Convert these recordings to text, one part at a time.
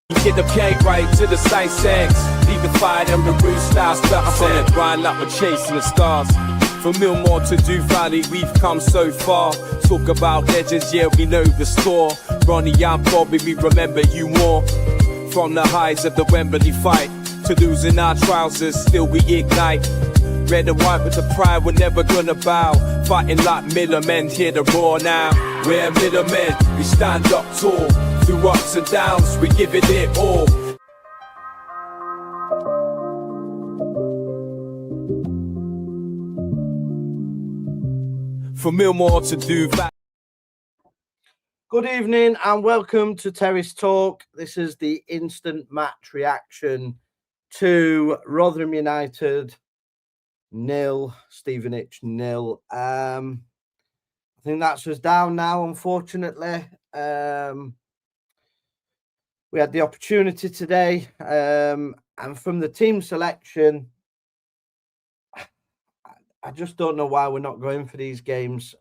Get the cake right to the side sex. Leave the fire and the roof style stuff. I'm on the grind like we're chasing the stars. From Millmore to Du Valley, we've come so far. Talk about legends, yeah, we know the score. Ronnie, I'm Bobby, we remember you more. From the highs of the Wembley fight to losing our trousers, still we ignite. Red and white with the pride, we're never gonna bow. Fighting like middlemen, hear the roar now. We're middlemen, we stand up tall. Through ups and downs, we give it all. From Millmore to Du Valley. Good evening and welcome to Terrace Talk. This is the instant match reaction to Rotherham United 0, Stevenage 0. I think that's us down now, unfortunately. We had the opportunity today, and from the team selection, I just don't know why we're not going for these games.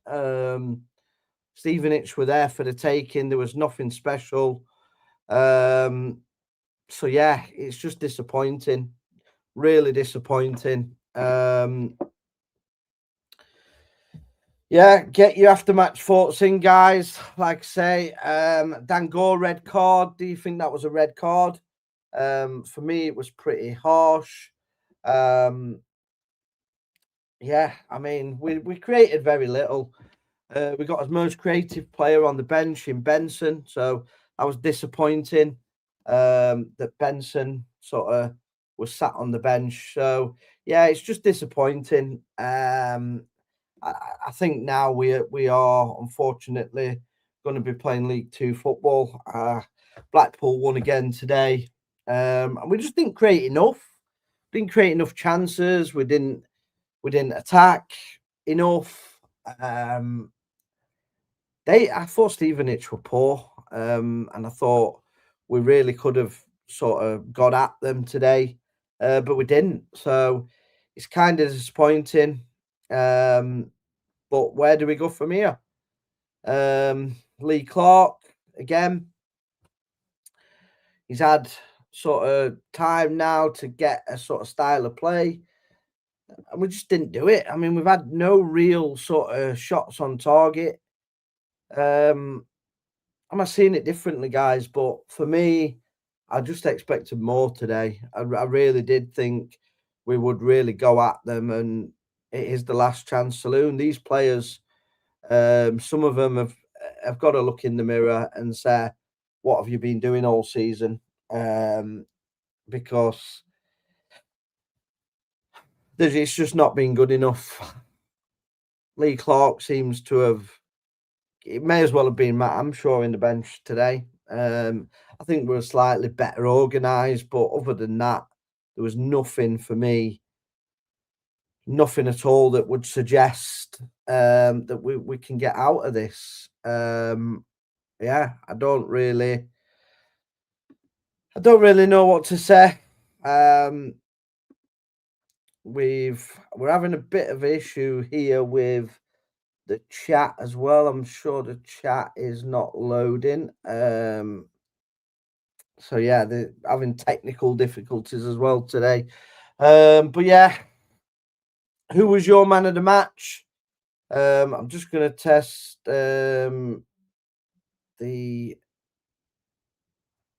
Stevenage were there for the taking. There was nothing special. So, yeah, it's just disappointing. Really disappointing. Yeah, get your after-match thoughts in, guys. Like I say, Dangor red card. Do you think that was a red card? For me, it was pretty harsh. Yeah, I mean, we created very little. We got our most creative player on the bench in Benson, so that was disappointing that Benson sort of was sat on the bench. So, yeah, it's just disappointing. I think now we are unfortunately going to be playing League Two football. Blackpool won again today, and we just didn't create enough. Didn't create enough chances. We didn't attack enough. I thought Stevenage were poor, and I thought we really could have sort of got at them today, but we didn't. So it's kind of disappointing. But where do we go from here? Lee Clark, again, he's had sort of time now to get a sort of style of play, and we just didn't do it. I mean, we've had no real sort of shots on target. Am I seeing it differently, guys? But for me, I just expected more today. I really did think we would really go at them, and it is the last chance saloon. These players, some of them have got to look in the mirror and say, what have you been doing all season? Because it's just not been good enough. Lee Clark seems to have, it may as well have been Matt Amshaw in the bench today. I think we were slightly better organised, but other than that, there was nothing for me, nothing at all that would suggest that we can get out of this. Yeah, I don't really know what to say. We're having a bit of issue here with the chat as well. I'm sure the chat is not loading. So yeah, they're having technical difficulties as well today. But yeah, who was your man of the match? I'm just going to test the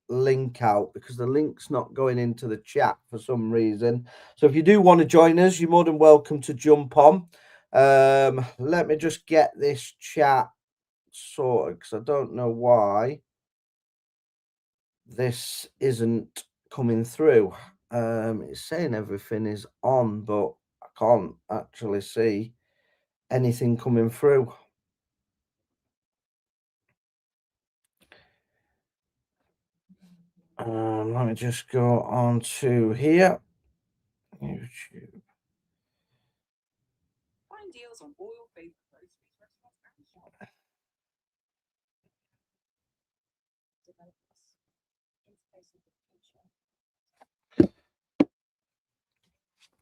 link out because the link's not going into the chat for some reason. So if you do want to join us, you're more than welcome to jump on. Let me just get this chat sorted because I don't know why this isn't coming through. It's saying everything is on, but I can't actually see anything coming through. Let me just go on to here. YouTube. Find deals on all your favorite groceries, restaurants, and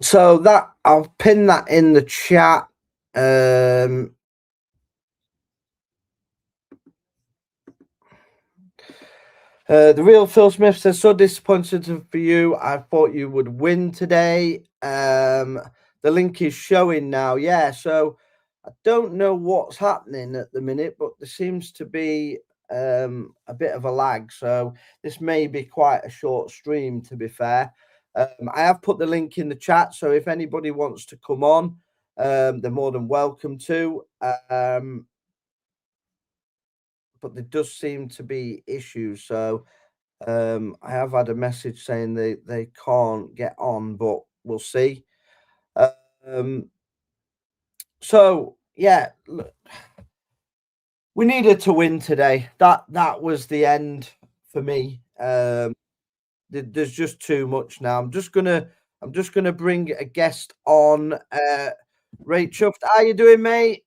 So that I'll pin that in the chat. The real Phil Smith says, so disappointed for you. I thought you would win today. The link is showing now. Yeah, so I don't know what's happening at the minute, but there seems to be a bit of a lag. So this may be quite a short stream, to be fair. I have put the link in the chat. So if anybody wants to come on, they're more than welcome to. But there does seem to be issues. So I have had a message saying they can't get on, but we'll see. So yeah, look, we needed to win today. That was the end for me. There's just too much now. I'm just gonna bring a guest on. Ray Chuffed, how you doing, mate?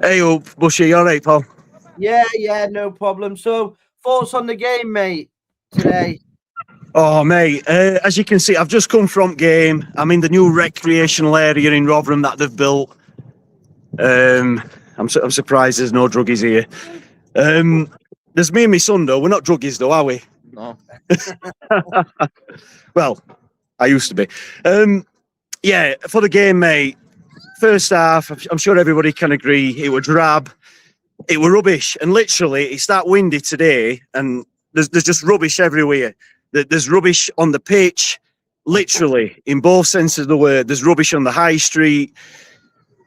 Hey up, Bushy, you alright, pal? Yeah, no problem. So, thoughts on the game, mate, today? Oh, mate, as you can see, I've just come from game. I'm in the new recreational area in Rotherham that they've built. I'm surprised there's no druggies here. There's me and my son, though. We're not druggies, though, are we? No. Well, I used to be. Yeah, for the game, mate, first half, I'm sure everybody can agree, it was drab. It were rubbish, and literally it's that windy today, and there's just rubbish everywhere. There's rubbish on the pitch, literally in both senses of the word. There's rubbish on the high street.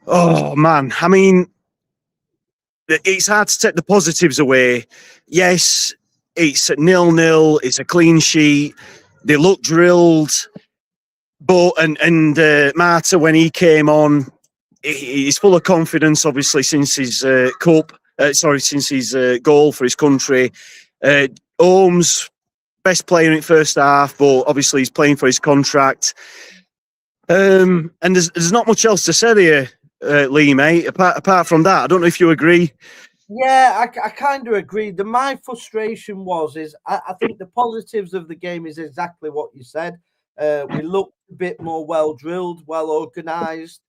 Oh man, I mean, it's hard to take the positives away. Yes, it's 0-0. It's a clean sheet. They look drilled, but and Marta, when he came on, he's full of confidence. Obviously, since his since his goal for his country. Holmes, best player in first half, but obviously he's playing for his contract. And there's not much else to say there, Lee, mate. Apart from that, I don't know if you agree. Yeah, I kind of agree. My frustration is I think the positives of the game is exactly what you said. We looked a bit more well drilled, well organised,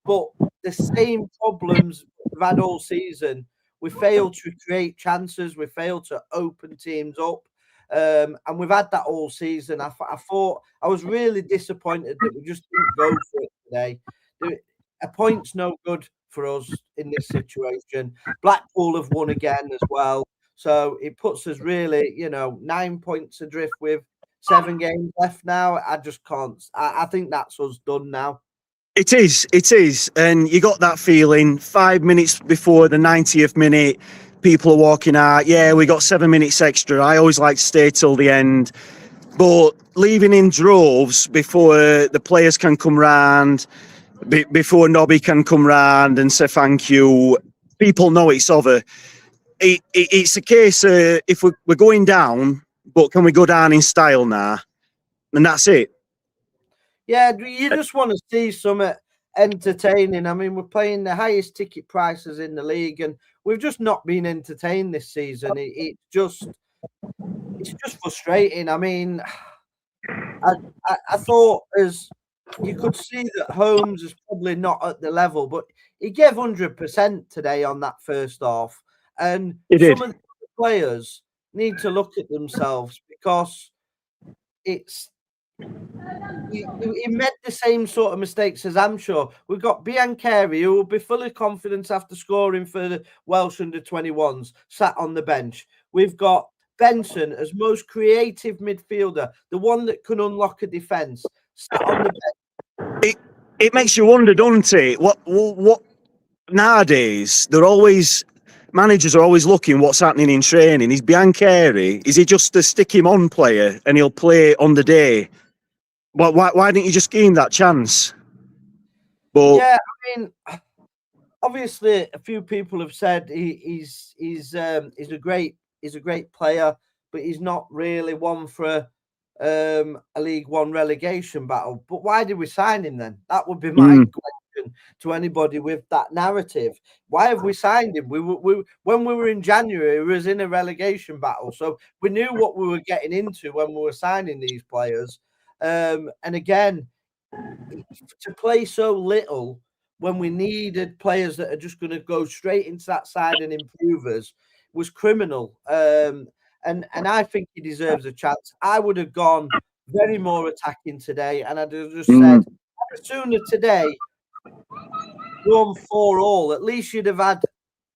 but the same problems we've had all season. We failed to create chances. We failed to open teams up. And we've had that all season. I thought I was really disappointed that we just didn't go for it today. A point's no good for us in this situation. Blackpool have won again as well. So it puts us really, 9 points adrift with 7 games left now. I just can't. I think that's us done now. It is. And you got that feeling 5 minutes before the 90th minute, people are walking out. Yeah, we got 7 minutes extra. I always like to stay till the end. But leaving in droves before the players can come round, before Nobby can come round and say thank you, people know it's over. It's a case of if we're going down, but can we go down in style now? And that's it. Yeah, you just want to see some entertaining. I mean, we're paying the highest ticket prices in the league, and we've just not been entertained this season. It's just frustrating. I mean, I thought as you could see that Holmes is probably not at the level, but he gave 100% today on that first half, and some of the players need to look at themselves because he made the same sort of mistakes as I'm sure. We've got Biancheri, who will be full of confidence after scoring for the Welsh under-21s, sat on the bench. We've got Benson as most creative midfielder, the one that can unlock a defence, sat on the bench. It makes you wonder, doesn't it? What nowadays managers are always looking what's happening in training. Is Biancheri? Is he just a stick him on player and he'll play on the day? Why didn't you just give him that chance? But yeah, I mean, obviously, a few people have said he's a great player, but he's not really one for a League One relegation battle. But why did we sign him then? That would be my question to anybody with that narrative. Why have we signed him? When we were in January, we was in a relegation battle, so we knew what we were getting into when we were signing these players. And again, to play so little when we needed players that are just going to go straight into that side and improve us was criminal. and I think he deserves a chance. I would have gone very more attacking today, and I'd have just said, sooner today, run 4-all. At least you'd have had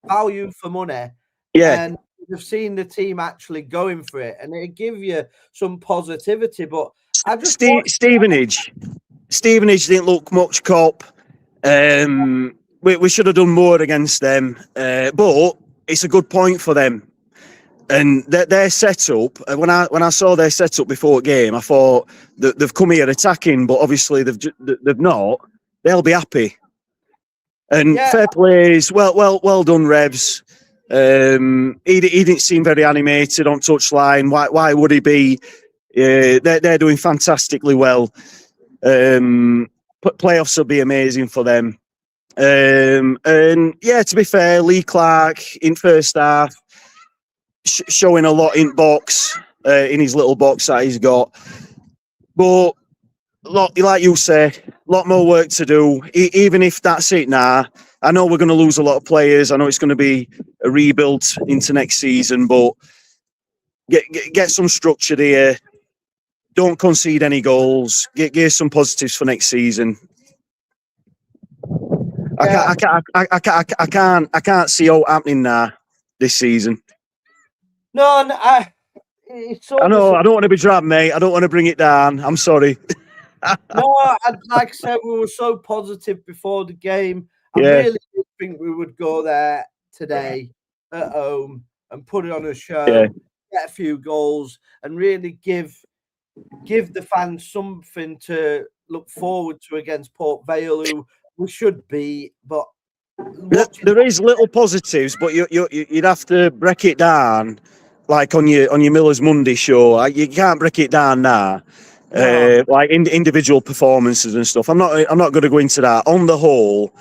value for money. Yeah. And you'd have seen the team actually going for it, and it'd give you some positivity. But I just Stevenage didn't look much cop. We should have done more against them, but it's a good point for them. And their setup, when I saw their setup before the game, I thought that they've come here attacking, but obviously they've not. They'll be happy. And fair plays, well done, Rebs. He didn't seem very animated on touchline. Why would he be? They're doing fantastically well. Playoffs will be amazing for them. And yeah, to be fair, Lee Clark in first half showing a lot in box, in his little box that he's got. But like you say, a lot more work to do. Even if that's it now, I know we're going to lose a lot of players. I know it's going to be a rebuild into next season, but get some structure here. Don't concede any goals. Get some positives for next season. I can't see all happening now this season. No, it's I know. I don't want to be drab, mate. I don't want to bring it down. I'm sorry. No, like I said, we were so positive before the game. I really did think we would go there today at home and put it on a show, get a few goals, and really give the fans something to look forward to against Port Vale, who we should beat. But there is little positives, but you'd have to break it down, like on your Miller's Monday show. You can't break it down now. No. Like individual performances and stuff. I'm not going to go into that. On the whole,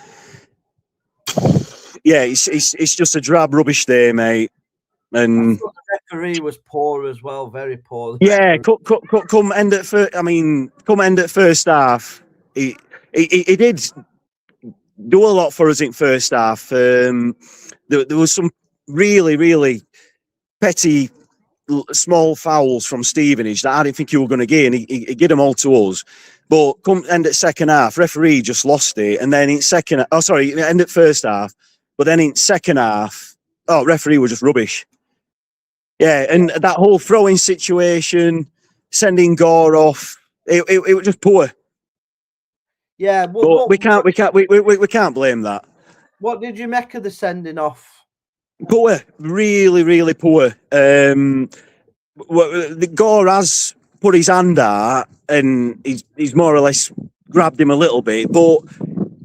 yeah, it's just a drab rubbish day, mate. And the referee was poor as well, very poor. Yeah, come end at first half. He did do a lot for us in first half. There was some really petty small fouls from Stevenage that I didn't think you were going to get, and he gave them all to us. But come end at second half, referee just lost it, and then end at first half, but then in second half, referee was just rubbish. Yeah, and that whole throwing situation, sending Gore off, it was just poor. Yeah, but we can't blame that. What did you make of the sending off? Poor, really poor. The Gore has put his hand out and he's more or less grabbed him a little bit, but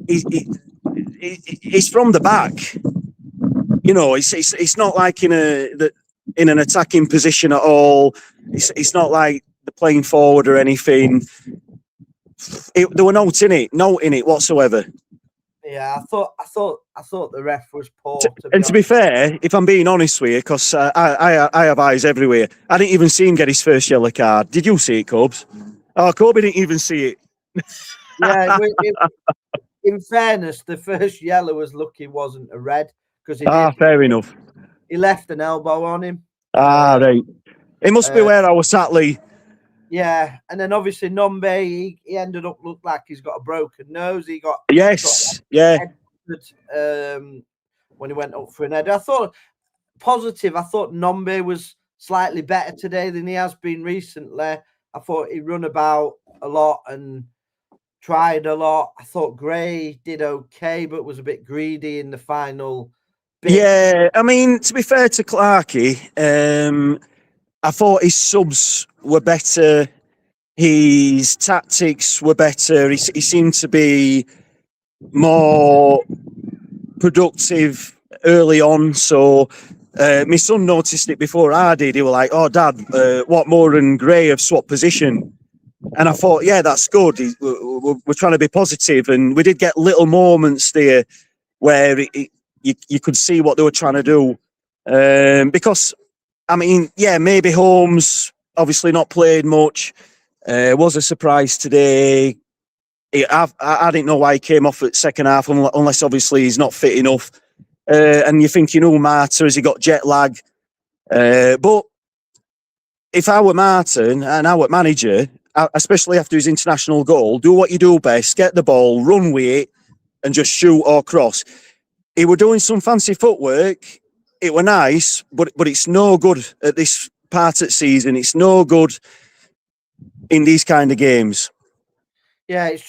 he's from the back. You know, it's not like in an attacking position at all. It's not like they're playing forward or anything. There were notes in it whatsoever. Yeah, I thought the ref was poor. To be fair, if I'm being honest with you, because I have eyes everywhere, I didn't even see him get his first yellow card. Did you see it, Cobes? Oh, Kobe didn't even see it. Yeah, in fairness, the first yellow was lucky wasn't a red because fair enough. He left an elbow on him. Right. It must be where I was sat, Lee. Yeah, and then obviously Nombe, he ended up looked like he's got a broken nose. He got headed, when he went up for an header. I thought positive. I thought Nombe was slightly better today than he has been recently. I thought he run about a lot and tried a lot. I thought Gray did okay, but was a bit greedy in the final bit. Yeah, I mean, to be fair to Clarkey, I thought his subs were better. His tactics were better. He seemed to be more productive early on. So my son noticed it before I did. He was like, "Oh, Dad, Watmore and Gray have swapped position." And I thought, yeah, that's good. We're trying to be positive. And we did get little moments there where you could see what they were trying to do. Because, I mean, yeah, maybe Holmes obviously not played much. Was a surprise today. I didn't know why he came off at second half unless obviously he's not fit enough. And you're thinking, Marta, has he got jet lag? But if I were Martin and I were manager, especially after his international goal, do what you do best, get the ball, run with it, and just shoot or cross. He were doing some fancy footwork. It were nice, but it's no good at this part of the season. It's no good in these kind of games. Yeah, it's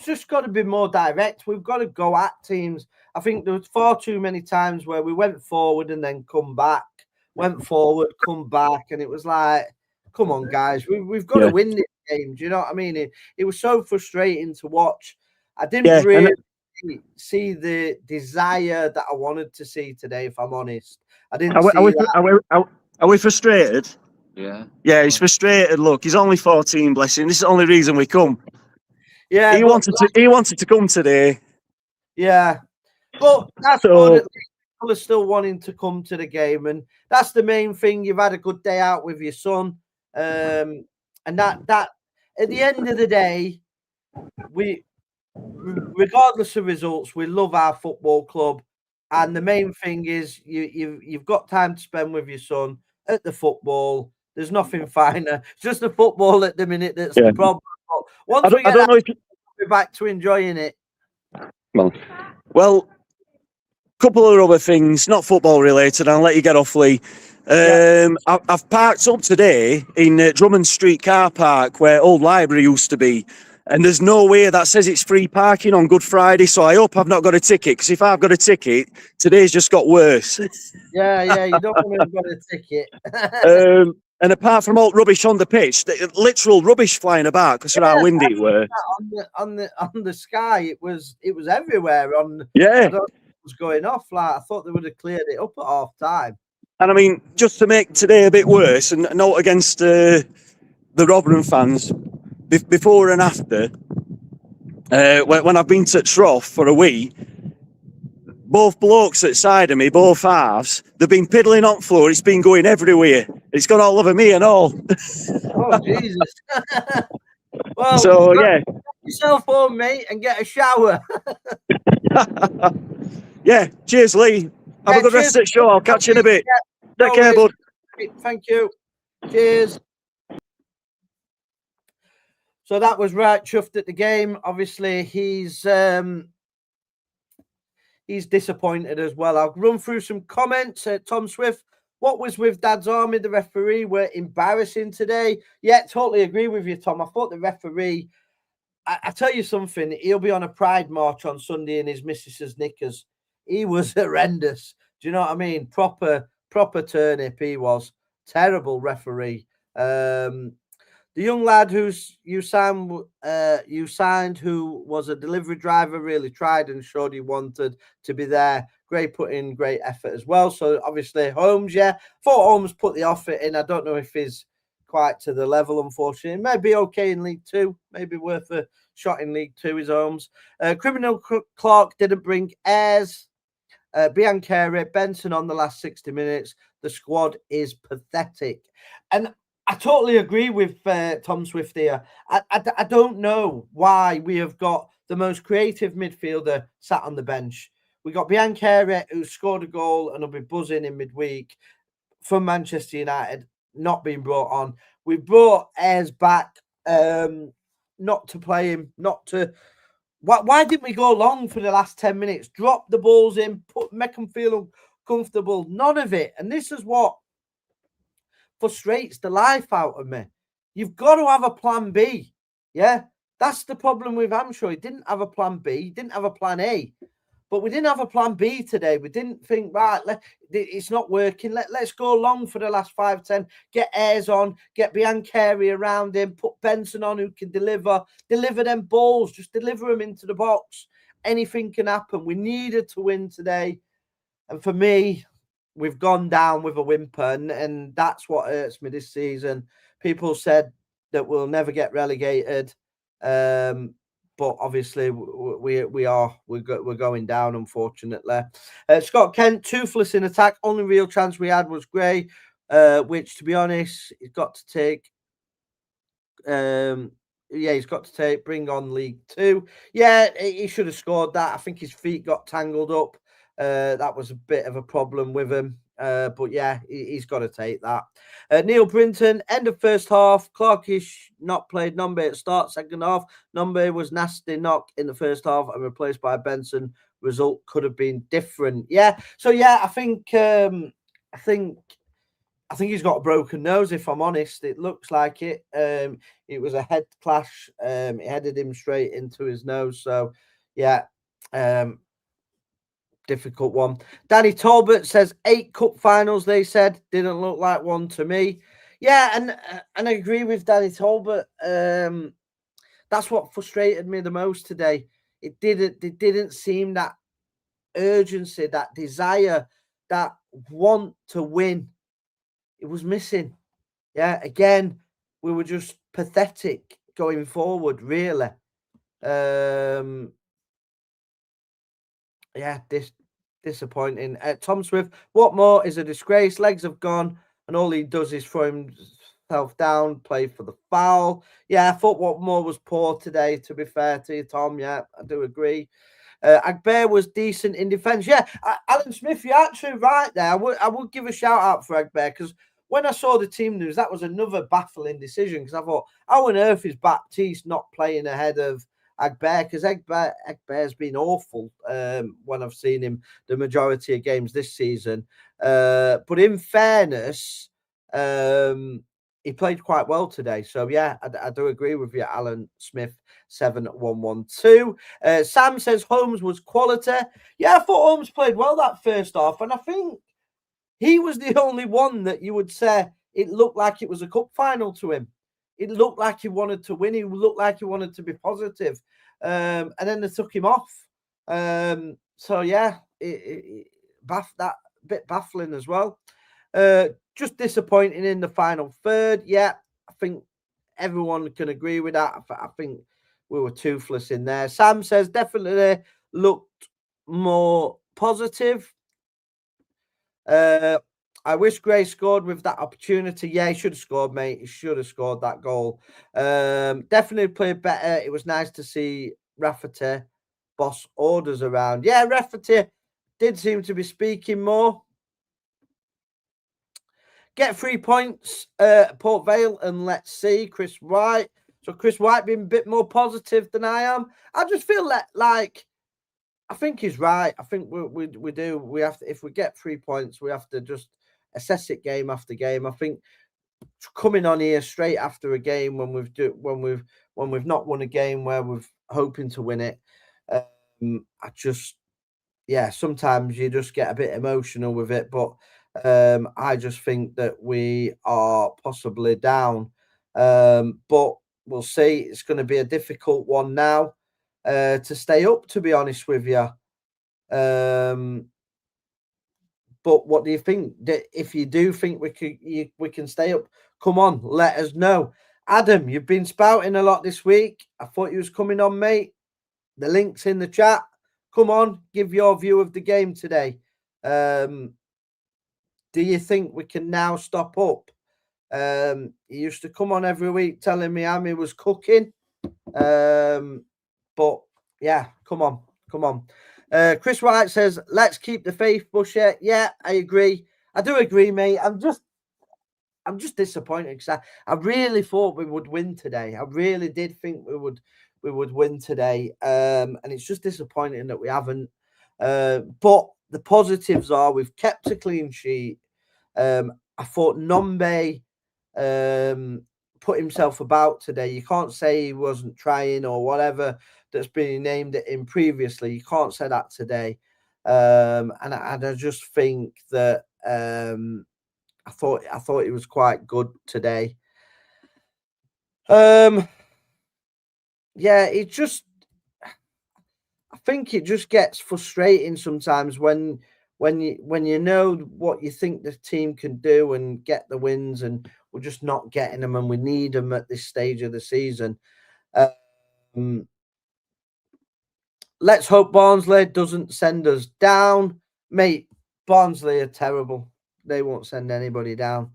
just got to be more direct. We've got to go at teams. I think there was far too many times where we went forward and then come back, went forward, come back, and it was like, come on, guys, we've got to win this game. Do you know what I mean? It was so frustrating to watch. I didn't really see the desire that I wanted to see today, if I'm honest. I didn't see that. Are we frustrated? Yeah. Yeah, he's frustrated. Look, he's only 14, bless him. This is the only reason we come. Yeah, he wanted to come today. Yeah, but that's good. At least people are still wanting to come to the game, and that's the main thing. You've had a good day out with your son, and that at the end of the day, regardless of results, we love our football club, and the main thing is you've got time to spend with your son at the football. There's nothing finer. It's just the football at the minute that's the problem. But once we get we're back to enjoying it. Well, couple of other things, not football related. I'll let you get off, Lee. I've parked up today in Drummond Street car park where old library used to be, and there's no way that says it's free parking on Good Friday. So I hope I've not got a ticket, because if I've got a ticket, today's just got worse. Yeah, you don't want to have got a ticket. And apart from all rubbish on the pitch, literal rubbish flying about because of how windy it were. On the sky, it was everywhere. I don't know what was going off. Like, I thought they would have cleared it up at half time. And I mean, just to make today a bit worse, and note against the Rotherham fans, before and after, when I've been to Trough for a week, both blokes at side of me, both halves, they've been piddling on floor. It's been going everywhere. It's gone all over me and all. Oh, Jesus. Well, so, get yourself home, mate, and get a shower. Yeah, cheers, Lee. Have a good rest of the show. I'll catch you in a bit. Take care, bud. Thank you. Cheers. So that was right chuffed at the game. Obviously, he's disappointed as well. I'll run through some comments. Tom Swift, what was with Dad's Army? The referee were embarrassing today. Yeah, totally agree with you, Tom. I thought the referee, I tell you something, he'll be on a pride march on Sunday in his missus's knickers. He was horrendous. Do you know what I mean? Proper turnip he was. Terrible referee. The young lad you signed, who was a delivery driver, really tried and showed he wanted to be there. Put in great effort as well. So obviously Holmes, thought Holmes put the offer in. I don't know if he's quite to the level, unfortunately. Maybe okay in League Two, maybe worth a shot in League Two is Holmes. Criminal Clark didn't bring heirs. Biancheri, Benson on the last 60 minutes. The squad is pathetic. And I totally agree with Tom Swift here. I don't know why we have got the most creative midfielder sat on the bench. We got Biancheri, who scored a goal and will be buzzing in midweek from Manchester United, not being brought on. We brought Ayres back, not to play him, not to... Why didn't we go long for the last 10 minutes? Drop the balls in, make them feel comfortable. None of it. And this is what frustrates the life out of me. You've got to have a plan B. Yeah, that's the problem with Hampshire. He didn't have a plan B. He didn't have a plan A. But we didn't have a plan B today. We didn't think, right, it's not working. Let's go long for the last 5-10. Get Ayres on, get Biancheri around him, put Benson on who can deliver them balls, just deliver them into the box. Anything can happen. We needed to win today. And for me, we've gone down with a whimper, and that's what hurts me this season. People said that we'll never get relegated, but obviously we're going down, unfortunately. Scott Kent, toothless in attack. Only real chance we had was Gray, which, to be honest, he's got to take. He's got to bring on League Two. Yeah, he should have scored that. I think his feet got tangled up. That was a bit of a problem with him. But yeah, he's got to take that. Neil Brinton, end of first half. Clarkish not played. Nombe at start second half. Nombe was nasty knock in the first half and replaced by Benson. Result could have been different. Yeah. So yeah, I think he's got a broken nose. If I'm honest, it looks like it. It was a head clash. It headed him straight into his nose. So yeah. Difficult one. Danny Talbot says 8 cup finals. They said didn't look like one to me. Yeah, and I agree with Danny Talbot. That's what frustrated me the most today. It didn't seem that urgency, that desire, that want to win. It was missing. Yeah, again, we were just pathetic going forward. Really. Yeah, disappointing. Tom Swift, what more is a disgrace? Legs have gone, and all he does is throw himself down, play for the foul. Yeah, I thought what more was poor today, to be fair to you, Tom. Yeah, I do agree. Agbear was decent in defence. Yeah, Alan Smith, you're actually right there. I would give a shout out for Agbear because when I saw the team news, that was another baffling decision because I thought, how on earth is Baptiste not playing ahead of Agbear? Because Agbear's been awful when I've seen him the majority of games this season. But in fairness, he played quite well today. So yeah, I do agree with you, Alan Smith. 7112. Sam says Holmes was quality. Yeah, I thought Holmes played well that first half, and I think he was the only one that you would say it looked like it was a cup final to him. It looked like he wanted to win. He looked like he wanted to be positive. And then they took him off. So yeah, that bit baffling as well. Just disappointing in the final third. Yeah, I think everyone can agree with that. I think we were toothless in there. Sam says definitely looked more positive. I wish Gray scored with that opportunity. Yeah, he should have scored, mate. He should have scored that goal. Definitely played better. It was nice to see Rafferty boss orders around. Yeah, Rafferty did seem to be speaking more. Get 3 points, Port Vale, and let's see. Chris White. So Chris White being a bit more positive than I am. I just feel like I think he's right. I think we do. We have to, if we get 3 points, we have to just assess it game after game. I think coming on here straight after a game when we've not won a game where we're hoping to win it, sometimes you just get a bit emotional with it. But I just think that we are possibly down. But we'll see. It's going to be a difficult one now to stay up, to be honest with you. But what do you think? If you do think we can stay up, come on, let us know. Adam, you've been spouting a lot this week. I thought you was coming on, mate. The link's in the chat. Come on, give your view of the game today. Do you think we can now stop up? You used to come on every week telling me Amy was cooking. But yeah, come on. Chris White says, let's keep the faith, Busher. Yeah, I agree. I do agree, mate. I'm just disappointed because I really thought we would win today. I really did think we would win today. And it's just disappointing that we haven't. But the positives are we've kept a clean sheet. I thought Nombe put himself about today. You can't say he wasn't trying or whatever that's been named at him previously. You can't say that today. And I just think that I thought he was quite good today. Yeah, I think it just gets frustrating sometimes when you know what you think the team can do and get the wins, and we're just not getting them, and we need them at this stage of the season. Let's hope Barnsley doesn't send us down, mate. Barnsley are terrible. They won't send anybody down.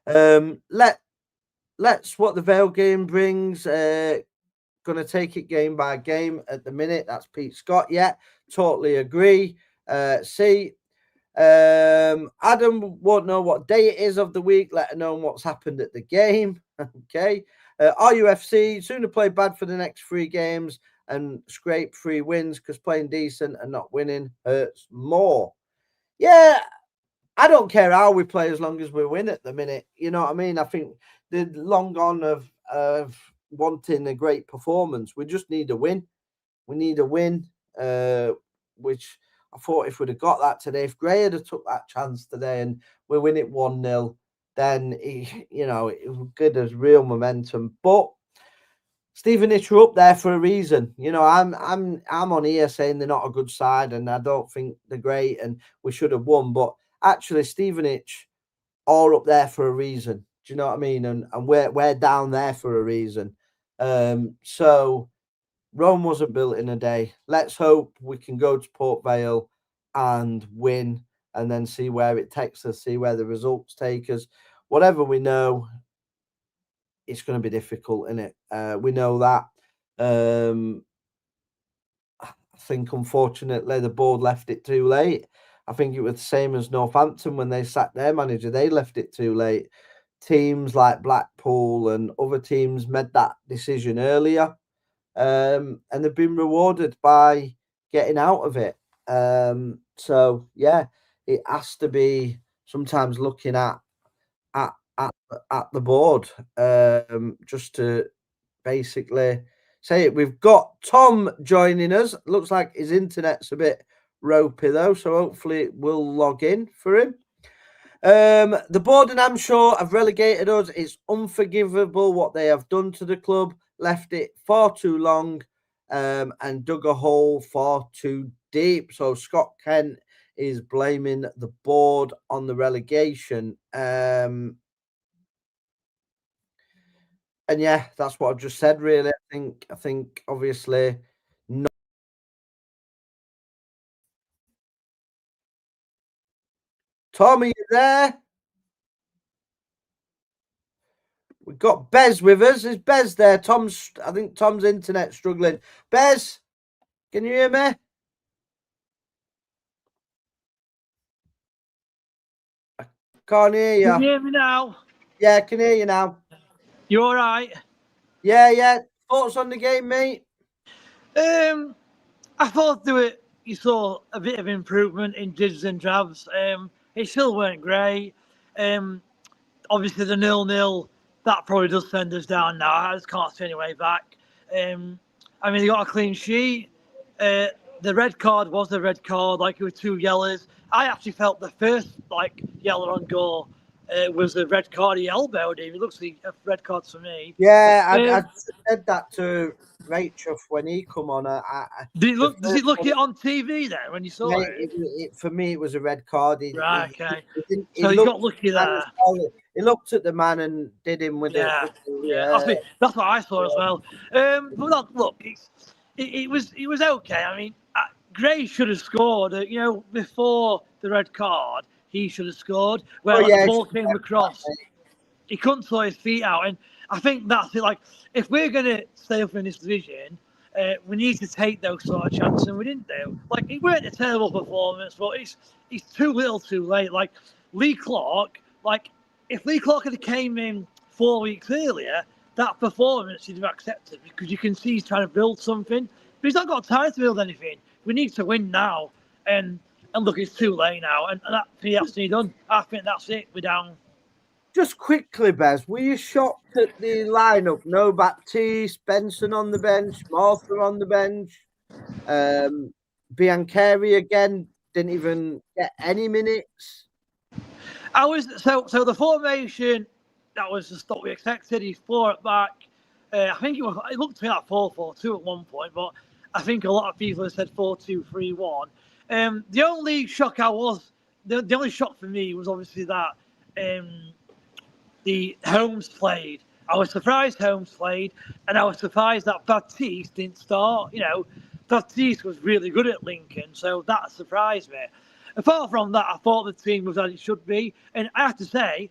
Let's what the Vale game brings. Going to take it game by game at the minute. That's Pete Scott. Yeah, totally agree. C. Adam won't know what day it is of the week, let alone what's happened at the game. Okay. RUFC, sooner play bad for the next 3 games and scrape 3 wins because playing decent and not winning hurts more. Yeah, I don't care how we play as long as we win at the minute. You know what I mean? I think they're long gone of wanting a great performance. We just need a win. We need a win, which I thought if we'd have got that today, if Gray had have took that chance today and we win it 1-0, then it would give us real momentum. But Stevenage are up there for a reason. You know, I'm on here saying they're not a good side and I don't think they're great and we should have won. But actually, Stevenage are up there for a reason. Do you know what I mean? And we're down there for a reason. So Rome wasn't built in a day. Let's hope we can go to Port Vale and win and then see where it takes us, see where the results take us. Whatever we know, it's going to be difficult, isn't it? We know that. I think, unfortunately, the board left it too late. I think it was the same as Northampton when they sacked their manager. They left it too late. Teams like Blackpool and other teams made that decision earlier. And they've been rewarded by getting out of it. So, yeah, it has to be sometimes looking at the board, just to basically say it. We've got Tom joining us. Looks like his internet's a bit ropey though, so hopefully it will log in for him. The board and I'm sure have relegated us. It's unforgivable what they have done to the club, left it far too long, and dug a hole far too deep. So Scott Kent is blaming the board on the relegation. And yeah, that's what I've just said, really. I think obviously not. Tom, are you there? We've got Bez with us. Is Bez there? I think Tom's internet struggling. Bez, can you hear me? I can't hear you. Can you hear me now? Yeah, I can hear you now. You all right? Yeah. Thoughts on the game, mate? I thought you saw a bit of improvement in jigs and drabs. It still weren't great. Obviously the 0-0, that probably does send us down now. I just can't see any way back. I mean, they got a clean sheet. The red card was the red card, like it was 2 yellows. I actually felt the first yellow on goal was a red card. He elbowed him. It looks like a red card to me. Yeah, I said that to Rachel when he come on. Does it look it on TV there when you saw it? For me, it was a red card. Right, okay. So you got lucky there. He looked at the man and did him with it. Yeah. That's what I saw as well. But look, it was okay. I mean, Gray should have scored. Before the red card, he should have scored. The ball came across. He couldn't throw his feet out, and I think that's it. Like, if we're going to stay up in this division, we need to take those sort of chances, and we didn't do. Like, it weren't a terrible performance, but it's too little, too late. Like Lee Clark, if Lee Clark had came in 4 weeks earlier, that performance he'd have accepted because you can see he's trying to build something, but he's not got time to build anything. We need to win now, and look, it's too late now, and that has to be done. I think that's it. We're down. Just quickly, Bez, were you shocked at the lineup? No Baptiste, Benson on the bench, Martha on the bench. Biancheri again didn't even get any minutes. So the formation, that was just what we expected. He's 4 at back. I think it looked to me like 4-4-2 at one point, but I think a lot of people have said 4-2-3-1. The only shock the only shock for me was obviously that the Holmes played. I was surprised Holmes played, and I was surprised that Baptiste didn't start. Baptiste was really good at Lincoln, so that surprised me. Apart from that, I thought the team was as it should be, and I have to say,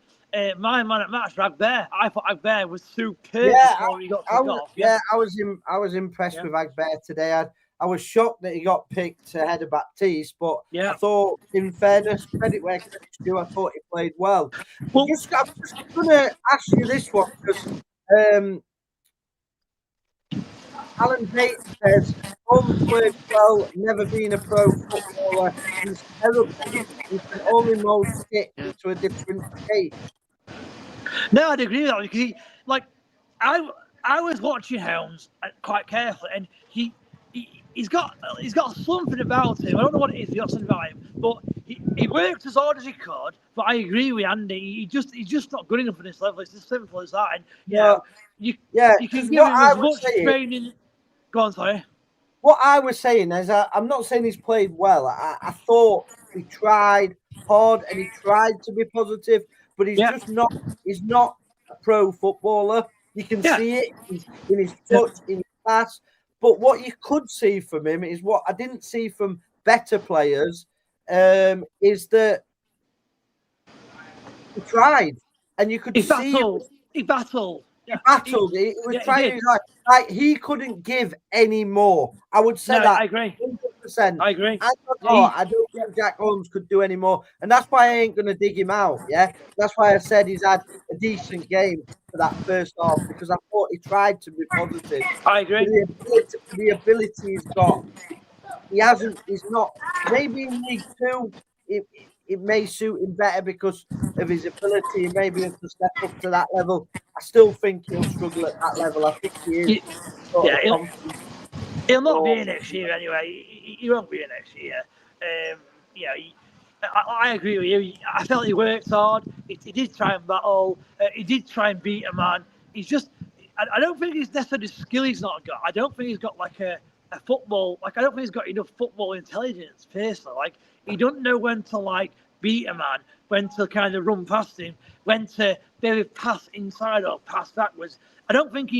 my man at match, Agbear, I thought Agbear was superb before he got took off. Yeah, I was impressed with Agbear today. I was shocked that he got picked ahead of Baptiste, but Yeah. I thought, in fairness, credit where credit's due, I thought he played well. Well, I'm just going to ask you this one because Alan Bates says, Holmes played well, never been a pro footballer. He's terrible. He can only mold it into a different shape. no, I'd agree with that because I was watching Helms quite carefully, and he's got something about him. I don't know what it is. He's got something about him, but he worked as hard as he could. But I agree with Andy. He's just not good enough for this level. It's as simple as that. And you can give him as much training. Go on, sorry. What I was saying is, I'm not saying he's played well. I thought he tried hard and he tried to be positive, but he's just not. He's not a pro footballer. You can see it in his touch, in his pass. But what you could see from him is what I didn't see from better players. Is that he tried, and you could see he battled. He battled. He was trying. Like he couldn't give any more. I would say that. I agree. 100%. I agree. I don't think Jack Holmes could do any more, and that's why I ain't going to dig him out. Yeah, that's why I said he's had a decent game for that first half because I thought he tried to be positive. I agree. The ability he's got, he hasn't. He's not. Maybe in League Two, it may suit him better because of his ability. Maybe to step up to that level. I still think he'll struggle at that level. I think he is. He'll not be here next year anyway. He won't be here next year. I agree with you. I felt he worked hard. He did try and battle. He did try and beat a man. He's just. I don't think he's necessarily skill he's not got. I don't think he's got like a football. Like I don't think he's got enough football intelligence. Personally, like he doesn't know when to beat a man, when to kind of run past him, when to maybe pass inside or pass backwards. I don't think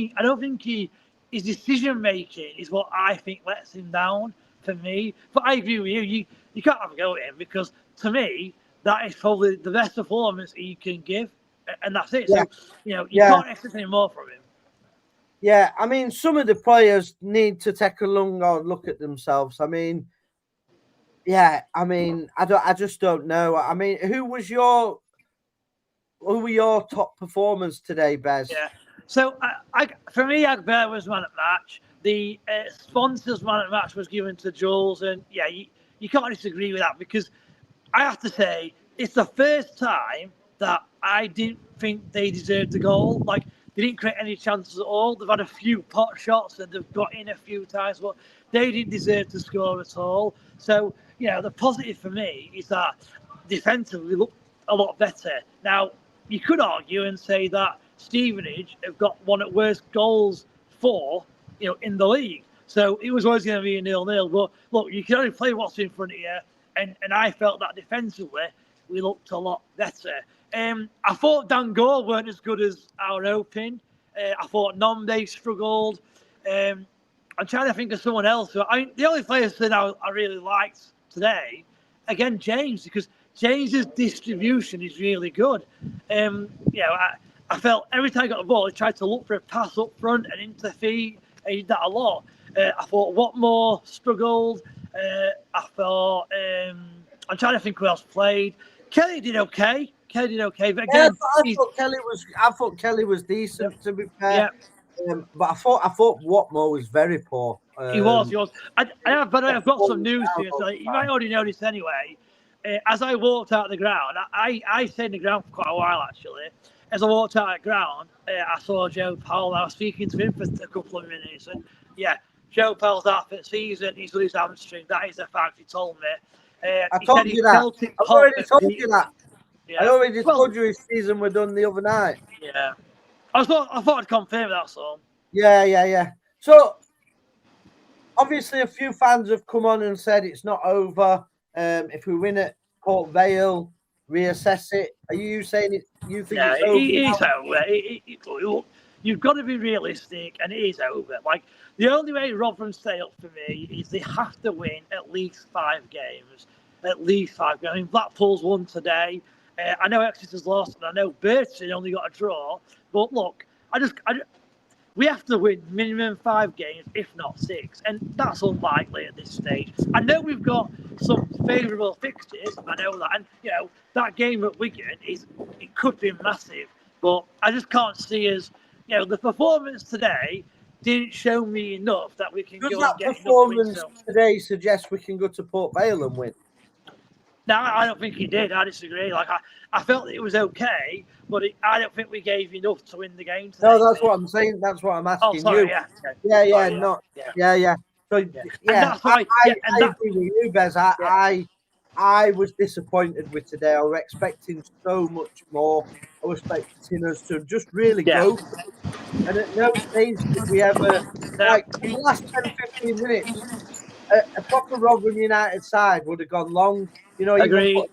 his decision making is what I think lets him down for me. But I agree with you. You can't have a go at him because to me that is probably the best performance he can give, and that's it. So you can't expect any more from him. Yeah, I mean, some of the players need to take a longer look at themselves. I mean, I just don't know. I mean, who were your top performers today, Bez? Yeah. So for me, Agbert was man at match. The sponsors man at match was given to Jules, and you can't disagree with that because I have to say it's the first time that I didn't think they deserved the goal. Like they didn't create any chances at all. They've had a few pot shots and they've got in a few times, but they didn't deserve to score at all. So the positive for me is that defensively looked a lot better. Now you could argue and say that Stevenage have got one of the worst goals for in the league. So it was always going to be a 0-0. But look, you can only play what's in front of you, and I felt that defensively we looked a lot better. I thought Dangor weren't as good as our hoping. I thought Nombe struggled. I'm trying to think of someone else. The only players that I really liked today, again, James, because James's distribution is really good. I felt every time he got the ball, he tried to look for a pass up front and into feet. He did that a lot. I thought Watmore struggled. I thought I'm trying to think who else played. Kelly did okay. But again, I thought Kelly was decent to be fair. But I thought Watmore was very poor. He was. I've got some news to you. So you might already know this anyway. As I walked out the ground, I stayed in the ground for quite a while actually. As I walked out the ground, I saw Joe Powell. I was speaking to him for a couple of minutes, and Joe Powell's out for the season. He's losing hamstring. That is a fact. He told me. I told you that. I've already told you that. Yeah. I already told you his season were done the other night. Yeah. I thought I'd confirm that's all. Yeah. So obviously a few fans have come on and said it's not over. If we win at Port Vale, reassess it. Are you saying it? You think it's over? It's over. You've got to be realistic, and it is over. Like the only way Rotherham stay up for me is they have to win at least 5 games. I mean, Blackpool's won today. I know Exeter's lost, and I know Burton only got a draw. But look, we have to win minimum 5 games, if not 6, and that's unlikely at this stage. I know we've got some favourable fixtures. I know that, and that game at Wigan it could be massive, but I just can't see us. The performance today didn't show me enough that we can Does go that and get performance enough wins. today suggest we can go to Port Vale and win? No, I don't think he did. I disagree. I felt it was okay, but I don't think we gave enough to win the game today. No, that's what I'm saying. That's what I'm asking sorry, you. Yeah. Okay. Yeah, Sorry, not. Yeah. Yeah. So And yeah, that's why. I agree with you, Bez. I was disappointed with today. I was expecting so much more. I was expecting us to just really go. And at no stage did we ever, like, in the last 10, 15 minutes, a proper Rotherham United side would have gone long. Agree. Even put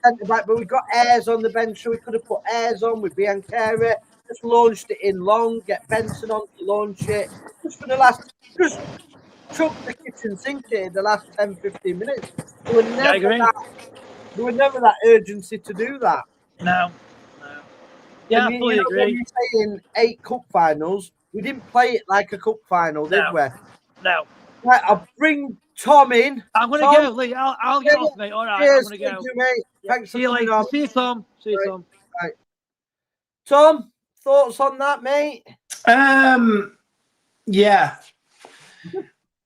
centre back, but we got Ayres on the bench, so we could have put Ayres on with Biancheri, just launched it in long, get Benson on to launch it. Just for the last, just chuck the kitchen sink in the last 10, 15 minutes. There were never that urgency to do that. No. Yeah, I fully agree. When you're saying 8 cup finals, we didn't play it like a cup final, did we? No. Right, I'll bring Tom in. I'm going to go, Lee. I'll get off, mate. All right, Cheers, I'm going to go. you, mate. Thanks See you later. See you, Tom. Right. Tom, thoughts on that, mate? Yeah.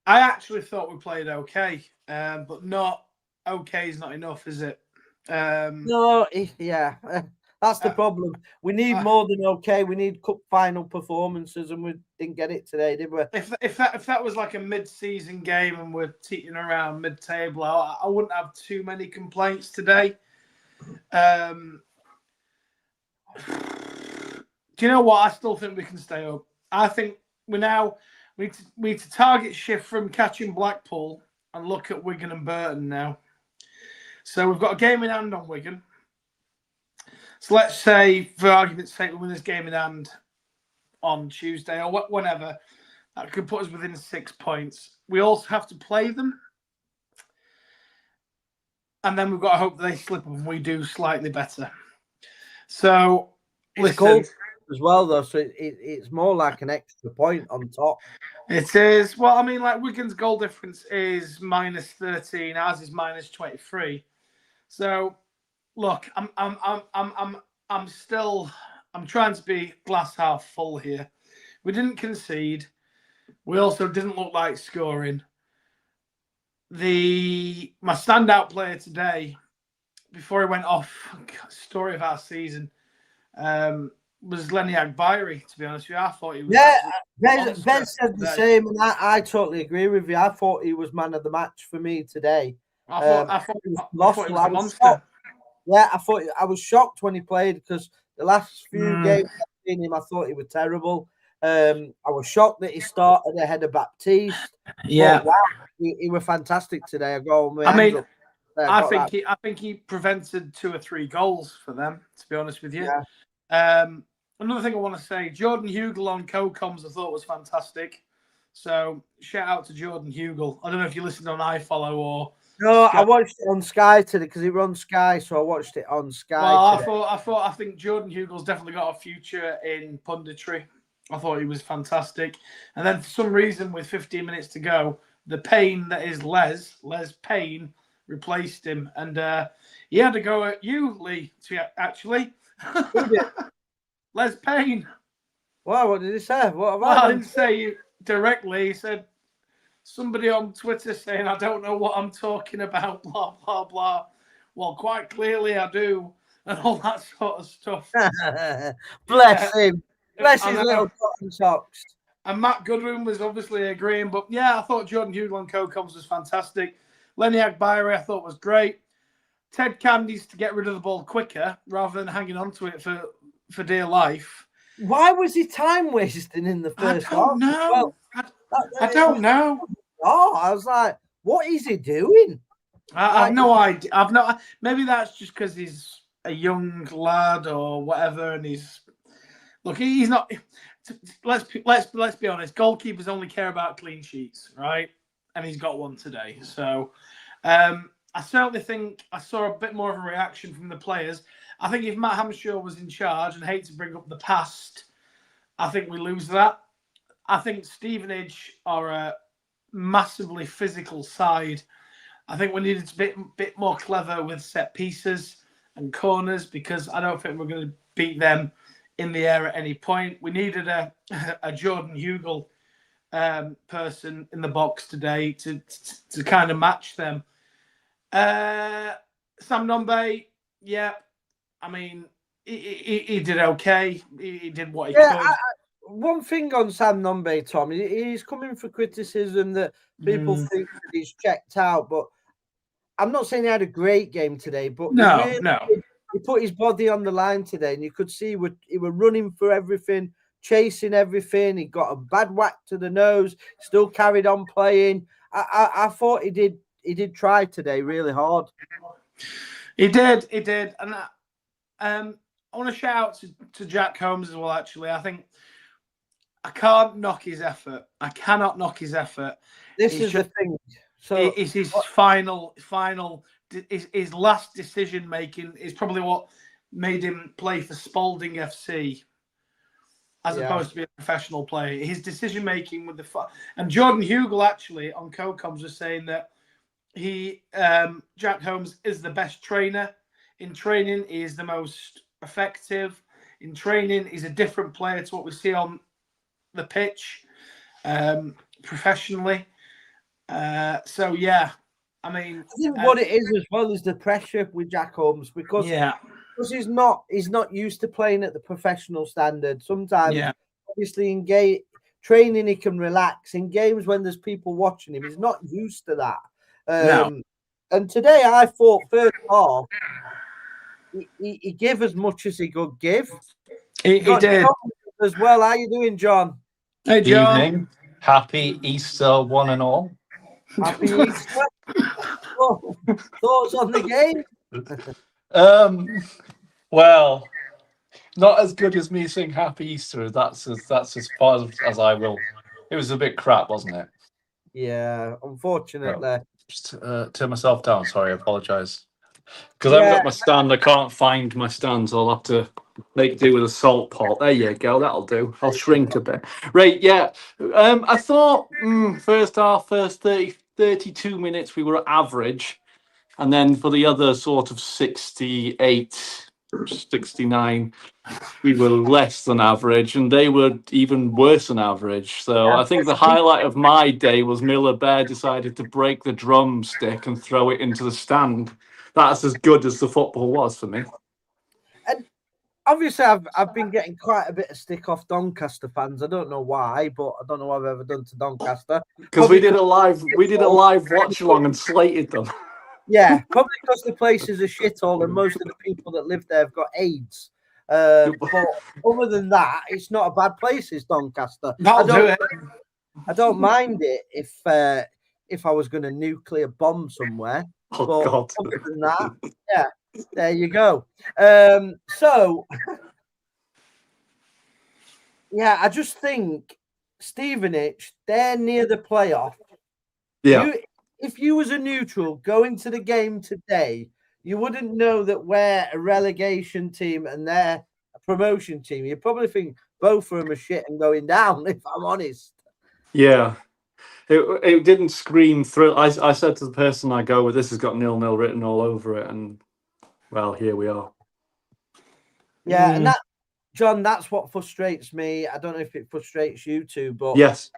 I actually thought we played okay, but not okay is not enough, is it? No, yeah. That's the problem. We need more than okay. We need cup final performances, and we didn't get it today, did we? If that was like a mid-season game and we're teetering around mid-table, I wouldn't have too many complaints today. Do you know what? I still think we can stay up. I think we need to target shift from catching Blackpool and look at Wigan and Burton now. So we've got a game in hand on Wigan. So let's say, for argument's sake, we win this game in hand on Tuesday or whenever. That could put us within 6 points. We also have to play them. And then we've got to hope they slip up and we do slightly better. So, it's cold as well, though, so it's more like an extra point on top. It is. Well, I mean, like Wigan's goal difference is -13. Ours is -23. So, look, I'm trying to be glass half full here. We didn't concede. We also didn't look like scoring. My standout player today, before he went off, story of our season, was Lenny Agbairi, to be honest with you. I thought he was. Yeah, Ben said the same, and I totally agree with you. I thought he was man of the match for me today. I thought he was a monster. Yeah, I was shocked when he played because the last few games I've seen him, I thought he was terrible. I was shocked that he started ahead of Baptiste. Yeah, wow, he was fantastic today. I think he prevented 2 or 3 goals for them. To be honest with you, another thing I want to say: Jordan Hugel on co-coms I thought was fantastic. So shout out to Jordan Hugel. I don't know if you listened on iFollow or. No, I watched it on Sky today because it runs Sky, so I watched it on Sky. Well, I think Jordan Hugel's definitely got a future in punditry. I thought he was fantastic. And then for some reason, with 15 minutes to go, the Payne that is Les Payne replaced him, and he had to go at you, Lee. Actually, who did? Les Payne. Wow, what did he say? I didn't say you directly. He said. Somebody on Twitter saying, I don't know what I'm talking about, blah, blah, blah. Well, quite clearly I do, and all that sort of stuff. Bless him. Bless his little cotton socks. And Matt Goodwin was obviously agreeing, but yeah, I thought Jordan Hugel on co-coms was fantastic. Lenny Agbairi I thought was great. Ted Candy's to get rid of the ball quicker rather than hanging on to it for dear life. Why was he time wasting in the first half? I don't know. Oh, I was like, what is he doing? I have no idea. Maybe that's just because he's a young lad or whatever, and he's not. Let's be honest. Goalkeepers only care about clean sheets, right? And he's got one today. So I certainly think I saw a bit more of a reaction from the players. I think if Matt Hamshaw was in charge, and I hate to bring up the past, I think we lose that. I think Stevenage are a massively physical side. I think we needed to be a bit more clever with set pieces and corners because I don't think we're going to beat them in the air at any point. We needed a Jordan Hugel person in the box today to kind of match them. Sam Nombe, yeah, I mean, he did okay. He did what he could. One thing on Sam Nombe, Tom, he's coming for criticism that people think that he's checked out, but I'm not saying he had a great game today, but he put his body on the line today, and you could see he were running for everything, chasing everything. He got a bad whack to the nose, still carried on playing. I thought he did try today really hard. He did, and I want to shout out to Jack Holmes as well. Actually, I think I can't knock his effort. I cannot knock his effort. This is the thing. So it's his final, his last decision making is probably what made him play for Spalding FC as opposed to be a professional player. His decision making with and Jordan Hugel actually on CoComs was saying that Jack Holmes is the best trainer. In training, he is the most effective. In training, he's a different player to what we see on the pitch professionally. So yeah, I mean, I think what it is as well is the pressure with Jack Holmes because he's not used to playing at the professional standard. Sometimes, obviously, in training he can relax. In games when there's people watching him, he's not used to that. And today I thought first half he gave as much as he could give. He did as well. How you doing, John? Hey, John. Evening. Happy Easter, one and all. Happy Easter. Thoughts on the game? Well, not as good as me saying Happy Easter. That's as far as I will. It was a bit crap, wasn't it? Yeah, unfortunately. Just turn myself down. Sorry, I apologise. Because I haven't got my stand. I can't find my stand, so I'll have to make do with a salt pot. There you go. That'll do. I'll shrink a bit. Right, yeah. I thought first half, first 32 minutes, we were average. And then for the other sort of 68, 69, we were less than average. And they were even worse than average. So I think the highlight of my day was Miller Bear decided to break the drumstick and throw it into the stand. That's as good as the football was for me. And obviously, I've been getting quite a bit of stick off Doncaster fans. I don't know why, but I don't know what I've ever done to Doncaster. Because we did a live watch along and slated them. Yeah, probably because the place is a shithole and most of the people that live there have got AIDS. But other than that, it's not a bad place. It's Doncaster. I don't mind it if I was going to nuclear bomb somewhere. Oh, but God. other than that, yeah, there you go. So, yeah, I just think Stevenage, they're near the playoff. Yeah. If you was a neutral going to the game today, you wouldn't know that we're a relegation team and they're a promotion team. You'd probably think both of them are shit and going down, if I'm honest. Yeah. It didn't scream through. I said to the person I go with, this has got 0-0 written all over it. And, well, here we are. Yeah, and that, John, that's what frustrates me. I don't know if it frustrates you too, but yes,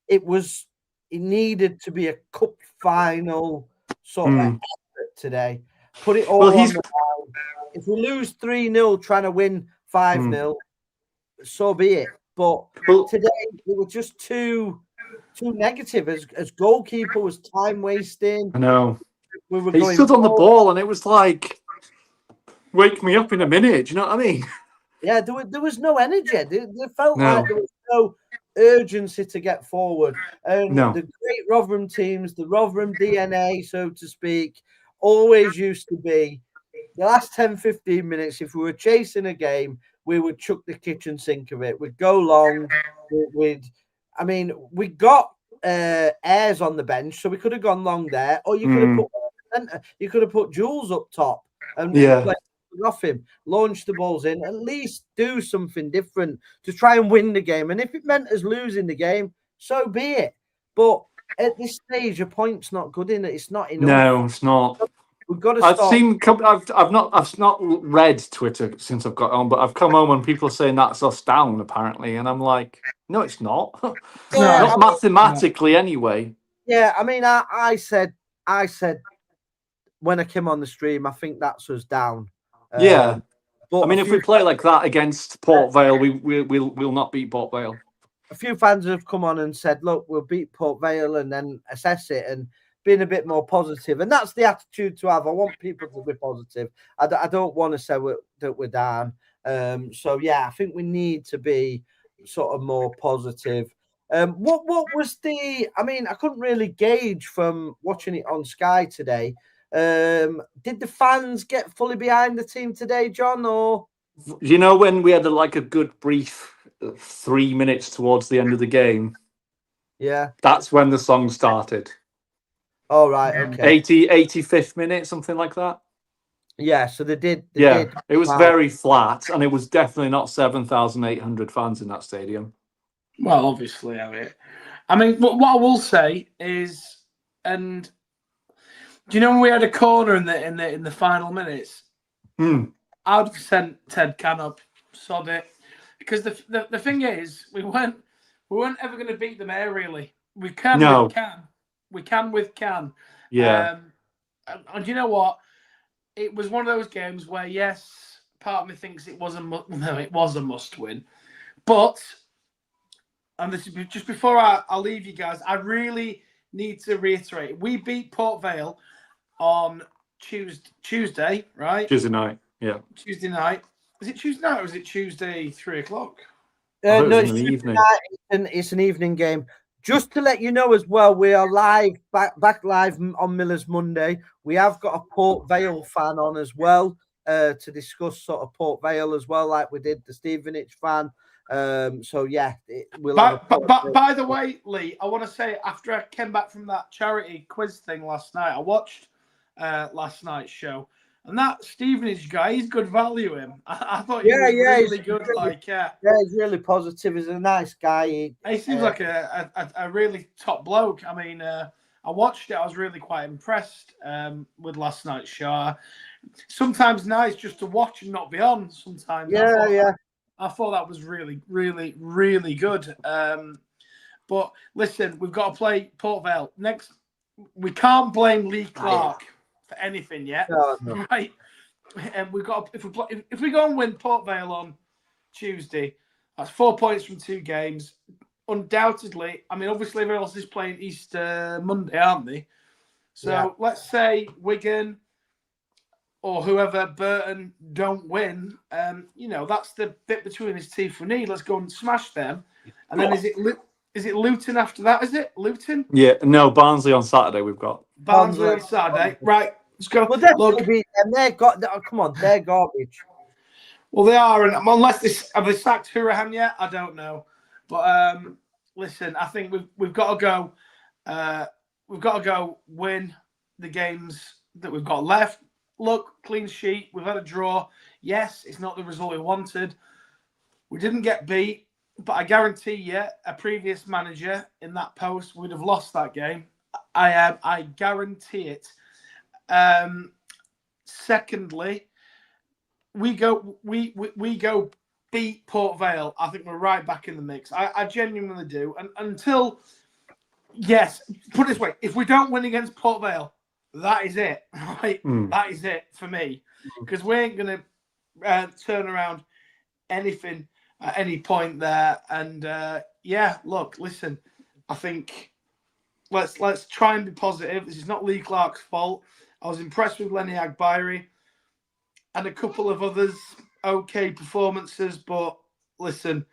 it needed to be a cup final sort of effort today. Put it all on the line. If we lose 3-0 trying to win 5-0, so be it. But today it was just too negative. As goalkeeper was time wasting. I know. He stood on the ball and it was like, wake me up in a minute. Do you know what I mean? Yeah, there was no energy. There felt like there was no urgency to get forward. And the great Rotherham teams, the Rotherham DNA, so to speak, always used to be the last 10, 15 minutes. If we were chasing a game, we would chuck the kitchen sink of it. We'd go long. We got Ayres on the bench, so we could have gone long there, or you could have put Jules up top and played off him, launch the balls in, at least do something different to try and win the game. And if it meant us losing the game, so be it. But at this stage, a point's not good in it. It's not enough. No, it's not. We've got to I've start. seen. I've not read Twitter since I've got on, but I've come home and people are saying that's us down apparently, and I'm like, no, it's not. Yeah, Not mathematically anyway. Yeah, I mean, I said when I came on the stream, I think that's us down. Yeah. But I mean, if we play like that against Port Vale, we'll not beat Port Vale. A few fans have come on and said, look, we'll beat Port Vale and then assess it and being a bit more positive. And that's the attitude to have. I want people to be positive. I don't want to say that we're down. So, yeah, I think we need to be sort of more positive. What was I mean, I couldn't really gauge from watching it on Sky today. Did the fans get fully behind the team today, John? Or you know when we had a good brief 3 minutes towards the end of the game? Yeah, that's when the song started. Oh, right, okay. 85th minute, something like that. Yeah, so they did. It was very flat, and it was definitely not 7,800 fans in that stadium. Well, obviously, I mean, what I will say is, and do you know when we had a corner in the final minutes? I would have sent Ted Canop, sod it, because the thing is, we weren't ever going to beat them here. Really, we can. No. We can with can. Yeah. And you know what? It was one of those games where, yes, part of me thinks it was a must win, but. And this is just before I leave you guys, I really need to reiterate. We beat Port Vale on Tuesday, right? Tuesday night, yeah. Tuesday night. Is it Tuesday night or is it Tuesday 3:00? No, it's Tuesday night. It's an evening game. Just to let you know as well, we are back live on Miller's Monday. We have got a Port Vale fan on as well to discuss sort of Port Vale as well, like we did the Stevenage fan. So yeah, by the way, Lee, I want to say after I came back from that charity quiz thing last night, I watched last night's show, and that Stevenage guy, he's good value. Him, I thought he was really good. He's really positive. He's a nice guy. He seems like a really top bloke. I mean, I watched it. I was really quite impressed with last night's show. Sometimes nice just to watch and not be on. Sometimes, I thought that was really, really, really good. But listen, we've got to play Port Vale next. We can't blame Lee Clark for anything yet, right? And we've got if we go and win Port Vale on Tuesday, that's 4 points from 2 games. Undoubtedly, I mean, obviously everyone else is playing Easter Monday, aren't they? So let's say Wigan or whoever, Burton, don't win, that's the bit between his teeth for knee. Let's go and smash them. And then is it Luton after that? Is it Luton? Yeah, no, Barnsley on Saturday we've got. Barnsley on Saturday. Right, let's go. Well, definitely they're garbage. Well, they are, and unless have they sacked Rotherham yet? I don't know. But listen, I think we've got to go. We've got to go win the games that we've got left. Look, clean sheet. We've had a draw. Yes, it's not the result we wanted. We didn't get beat, but I guarantee you, a previous manager in that post would have lost that game. I guarantee it. Secondly, we go beat Port Vale. I think we're right back in the mix. I genuinely do. And until, yes, put it this way: if we don't win against Port Vale, that is it, right? That is it for me, because we ain't going to turn around anything at any point there. And look, listen, I think let's try and be positive. This is not Lee Clark's fault. I was impressed with Lenny Agbairi and a couple of others okay performances, but listen,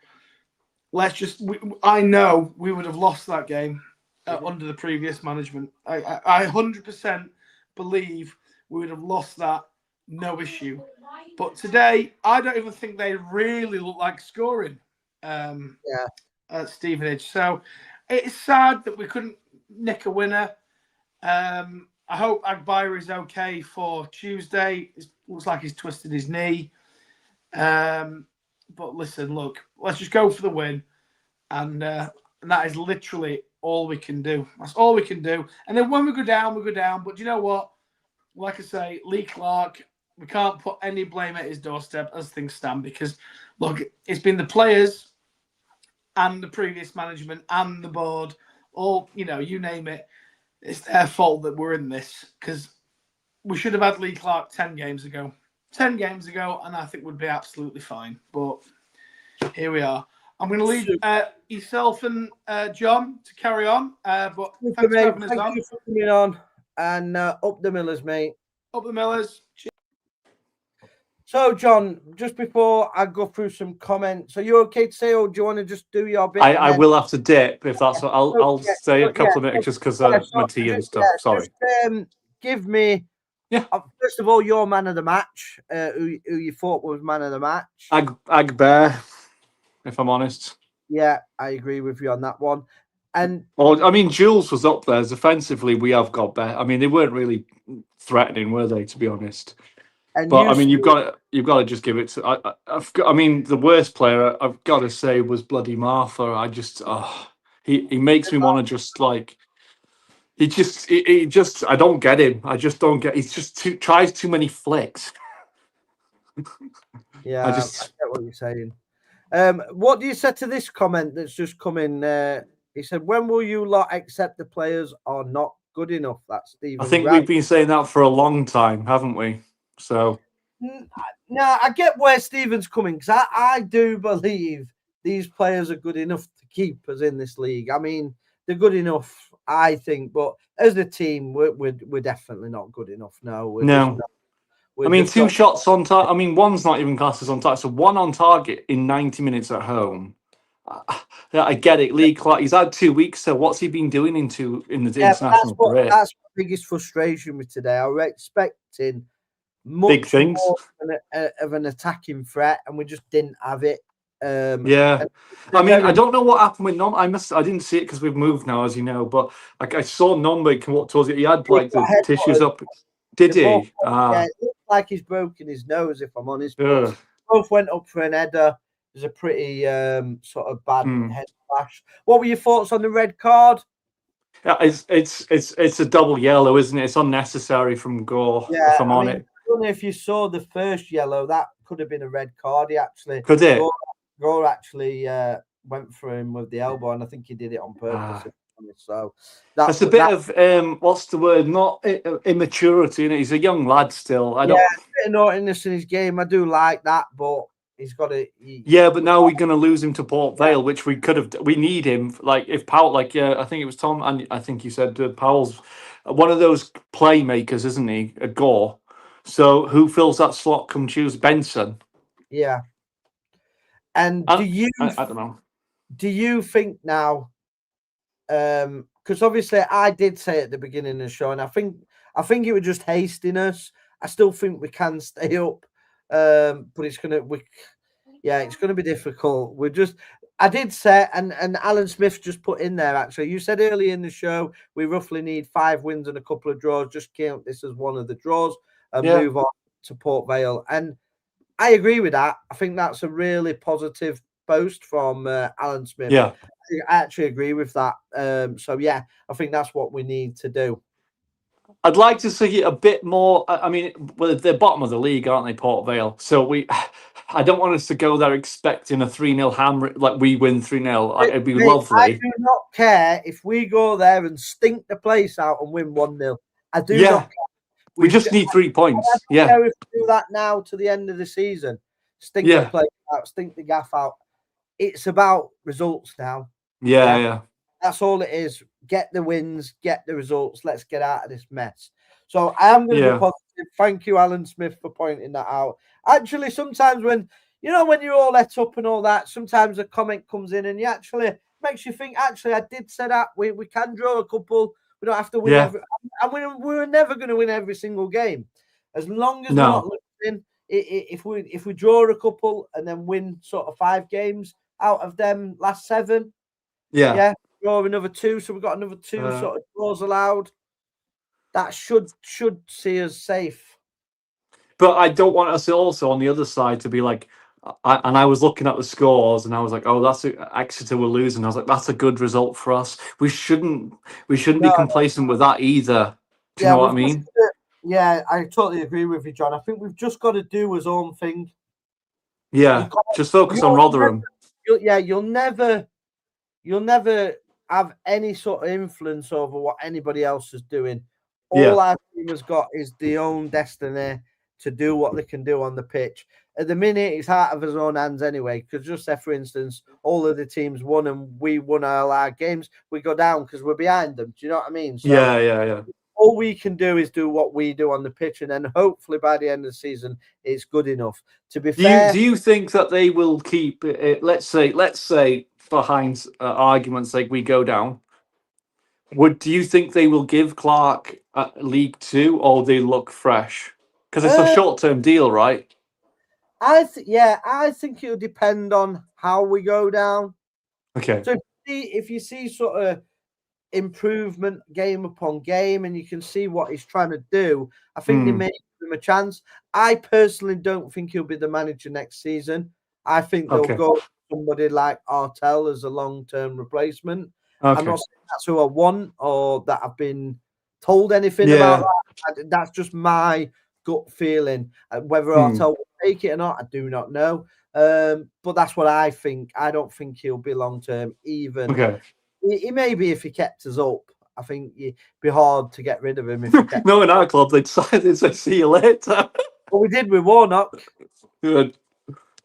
I know we would have lost that game under the previous management. I 100% believe we would have lost that, no issue. But today, I don't even think they really look like scoring at Stevenage. So it's sad that we couldn't nick a winner. I I hope Agbire is okay for Tuesday. It looks like he's twisted his knee. But listen, look, let's just go for the win. And that is literally all we can do. That's all we can do. And then when we go down, we go down. But you know what? Like I say, Lee Clark, we can't put any blame at his doorstep as things stand because, look, it's been the players and the previous management and the board, all, you name it. It's their fault that we're in this because we should have had Lee Clark 10 games ago. 10 games ago, and I think we'd be absolutely fine. But here we are. I'm going to leave yourself and John to carry on. But thanks for having us on. Thank you for coming on. And up the Millers, mate. Up the Millers. So, John, just before I go through some comments, are you okay to say, or do you want to just do your bit? I will have to dip if that's what I'll say a couple of minutes just because my tea and stuff. Sorry. Just, give me, first of all, your man of the match, who you thought was man of the match. Agbear, if I'm honest. Yeah, I agree with you on that one. And I mean, Jules was up there. Offensively, we have got better. I mean, they weren't really threatening, were they? To be honest. But I mean, you've got to just give it to. I mean, the worst player I've got to say was bloody Martha. I just, he makes me want to just like. He just. I don't get him. I just don't get. He's just tries too many flicks. Yeah, I get what you're saying. What do you say to this comment that's just come in? He said, "When will you lot accept the players are not good enough?" That's Stephen. I think we've been saying that for a long time, haven't we? So. No, I get where Stephen's coming because I do believe these players are good enough to keep us in this league. I mean, they're good enough, I think, but as a team, we're definitely not good enough. No. I mean, two shots on target. I mean, one's not even classed as on target. So one on target in 90 minutes at home. I get it. Lee Clark, he's had 2 weeks. So what's he been doing in the international career? That's my biggest frustration with today. I was expecting much big things more of an attacking threat, and we just didn't have it. I mean, I don't know what happened with Nom. I didn't see it because we've moved now, as you know. But like I saw Nombe come up towards it. He had like the tissues up. Did he? Yeah, it looked like he's broken his nose. If I'm honest, both went up for an header. It was a pretty sort of bad head flash. What were your thoughts on the red card? Yeah, it's a double yellow, isn't it? It's unnecessary from Gore. Yeah, if I'm on it. I don't know if you saw the first yellow. That could have been a red card. He actually could it. Gore actually went for him with the elbow, and I think he did it on purpose. So that's a bit of what's the word? Not immaturity. He's a young lad still. A bit of naughtiness in his game. I do like that, but he's got to. But now we're going to lose him to Port Vale, which we could have. We need him. Like if Powell, I think it was Tom, and I think you said Powell's one of those playmakers, isn't he? A Gore. So who fills that slot come Tuesday? Benson. Yeah. And do you? I don't know. Do you think now? Because obviously I did say at the beginning of the show, and I think it was just hasting us. I still think we can stay up, but it's gonna be difficult. I did say, and Alan Smith just put in there actually. You said earlier in the show we roughly need 5 wins and a couple of draws. Just count this as one of the draws and move on to Port Vale. And I agree with that. I think that's a really positive post from Alan Smith. Yeah. I actually agree with that. I think that's what we need to do. I'd like to see it a bit more. I mean, well, they're bottom of the league, aren't they, Port Vale? So I don't want us to go there expecting a 3-0 hammer, like we win 3-0. It'd be lovely. I do not care if we go there and stink the place out and win 1-0. I do not care. We just need 3 points. I don't care if we do that now to the end of the season. Stink the place out, stink the gaff out. It's about results now. Yeah. That's all it is. Get the wins, get the results. Let's get out of this mess. So I am going to be positive. Thank you, Alan Smith, for pointing that out. Actually, sometimes when you're all let up and all that, sometimes a comment comes in and you actually makes you think, actually, I did say that. We can draw a couple. We don't have to win every. And we're never going to win every single game. As long as we're not losing, if we draw a couple and then win sort of 5 games out of them last 7, draw another 2, so we've got another 2 sort of draws allowed. that should see us safe. But I don't want us also on the other side to be like, I was looking at the scores and I was like, oh, Exeter were losing. I was like, that's a good result for us. We shouldn't be No, complacent with that either. Do you yeah, know what I we've just mean? yeah, I totally agree with you, John. I think we've just got to do his own thing. You Yeah, can't, just focus on Rotherham. you'll never have any sort of influence over what anybody else is doing. All Yeah, our team has got is their own destiny to do what they can do on the pitch. At the minute, it's out of his own hands anyway. Because just say, for instance, all of the teams won and we won all our games, we go down because we're behind them. Do you know what I mean? So yeah. all we can do is do what we do on the pitch, and then hopefully by the end of the season, it's good enough. To be fair, Do you think that they will keep it? Let's say behind argument's sake, we go down. Do you think they will give Clark League Two, or they look fresh? Because it's a uh, short-term deal, right? I think it'll depend on how we go down. Okay. So if you see sort of improvement game upon game, and you can see what he's trying to do, I think they may give him a chance. I personally don't think he'll be the manager next season. I think they'll Okay. go somebody like Artell as a long-term replacement. I'm Okay. not saying that's who I want or that I've been told anything Yeah. about that. That's just my gut feeling. Whether Artell will take it or not, I do not know. But that's what I think. I don't think he'll be long-term even. Okay. He may be if he kept us up. I think it'd be hard to get rid of him if he kept. No, in our club, they'd say, see you later. Well, we did with Warnock. Good.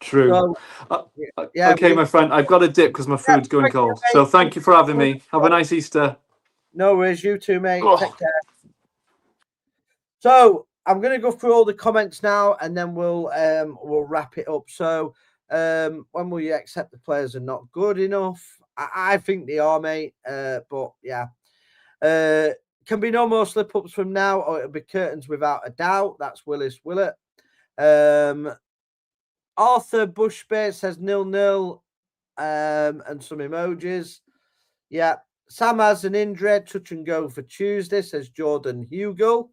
True. So, yeah. Okay, my friend, I've got to dip because my food's going cold. So thank you for having me. Have a nice Easter. No worries, you too, mate. Oh. Take care. So I'm going to go through all the comments now, and then we'll wrap it up. So when will you accept the players are not good enough? I think they are, mate. But yeah, can be no more slip ups from now, or it'll be curtains without a doubt. That's Willis Willett. Arthur Bushbait says 0-0, and some emojis. Yeah. Sam has an injury, touch and go for Tuesday, says Jordan Hugo.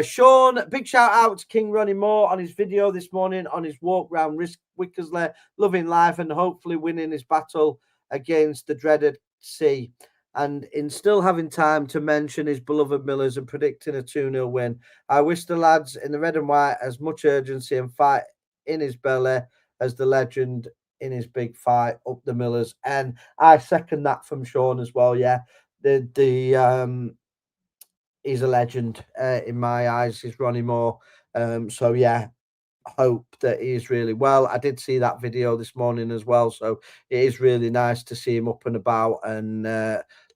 Sean, big shout out to King Ronnie Moore on his video this morning on his walk round Wickersley, loving life and hopefully winning his battle against the dreaded sea. And in still having time to mention his beloved Millers and predicting a 2-0 win. I wish the lads in the red and white as much urgency and fight in his belly as the legend in his big fight up the Millers. And I second that from Sean as well. Yeah, he's a legend in my eyes. He's Ronnie Moore. So yeah, hope that he is really well. I did see that video this morning as well. So it is really nice to see him up and about and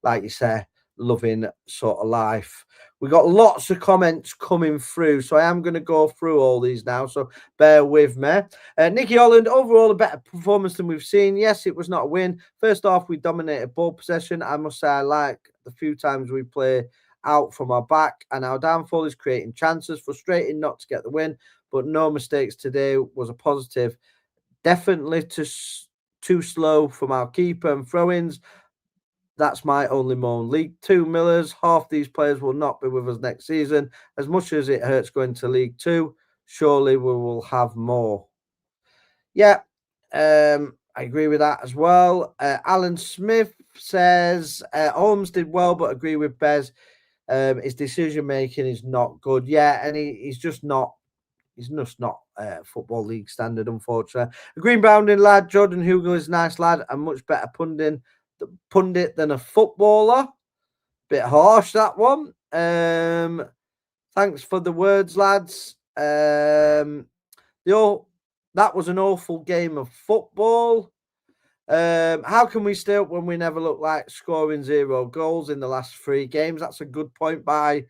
like you say, loving sort of life. We got lots of comments coming through, so I am going to go through all these now, so bear with me. Nicky Holland, overall a better performance than we've seen. Yes, it was not a win. First off, we dominated ball possession. I must say I like the few times we play out from our back, and our downfall is creating chances. Frustrating not to get the win, but no mistakes today was a positive. Definitely too slow from our keeper and throw-ins. That's my only moan. League Two Millers, half these players will not be with us next season. As much as it hurts going to League Two, surely we will have more. Yeah, I agree with that as well. Alan Smith says Holmes did well, but agree with Bez. His decision making is not good. Yeah, and he's just not. He's just not Football League standard, unfortunately. A green-bounding lad, Jordan Hugo is a nice lad and much better pundit than a footballer. Bit harsh, that one. Thanks for the words, lads. That was an awful game of football. How can we stay up when we never look like scoring 0 goals in the last 3 games? That's a good point by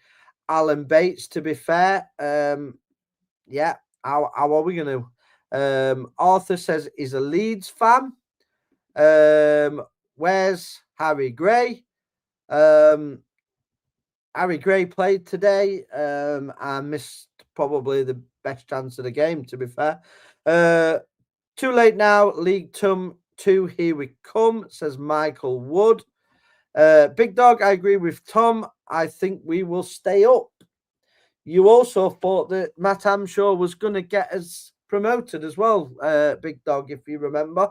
Alan Bates, to be fair. Yeah, how are we going to? Arthur says he's a Leeds fan. Where's Harry Gray? Harry Gray played today. I missed probably the best chance of the game, to be fair. Too late now. League 2, here we come, says Michael Wood. Big Dog, I agree with Tom. I think we will stay up. You also thought that Matt Hamshaw was going to get us promoted as well, Big Dog, if you remember.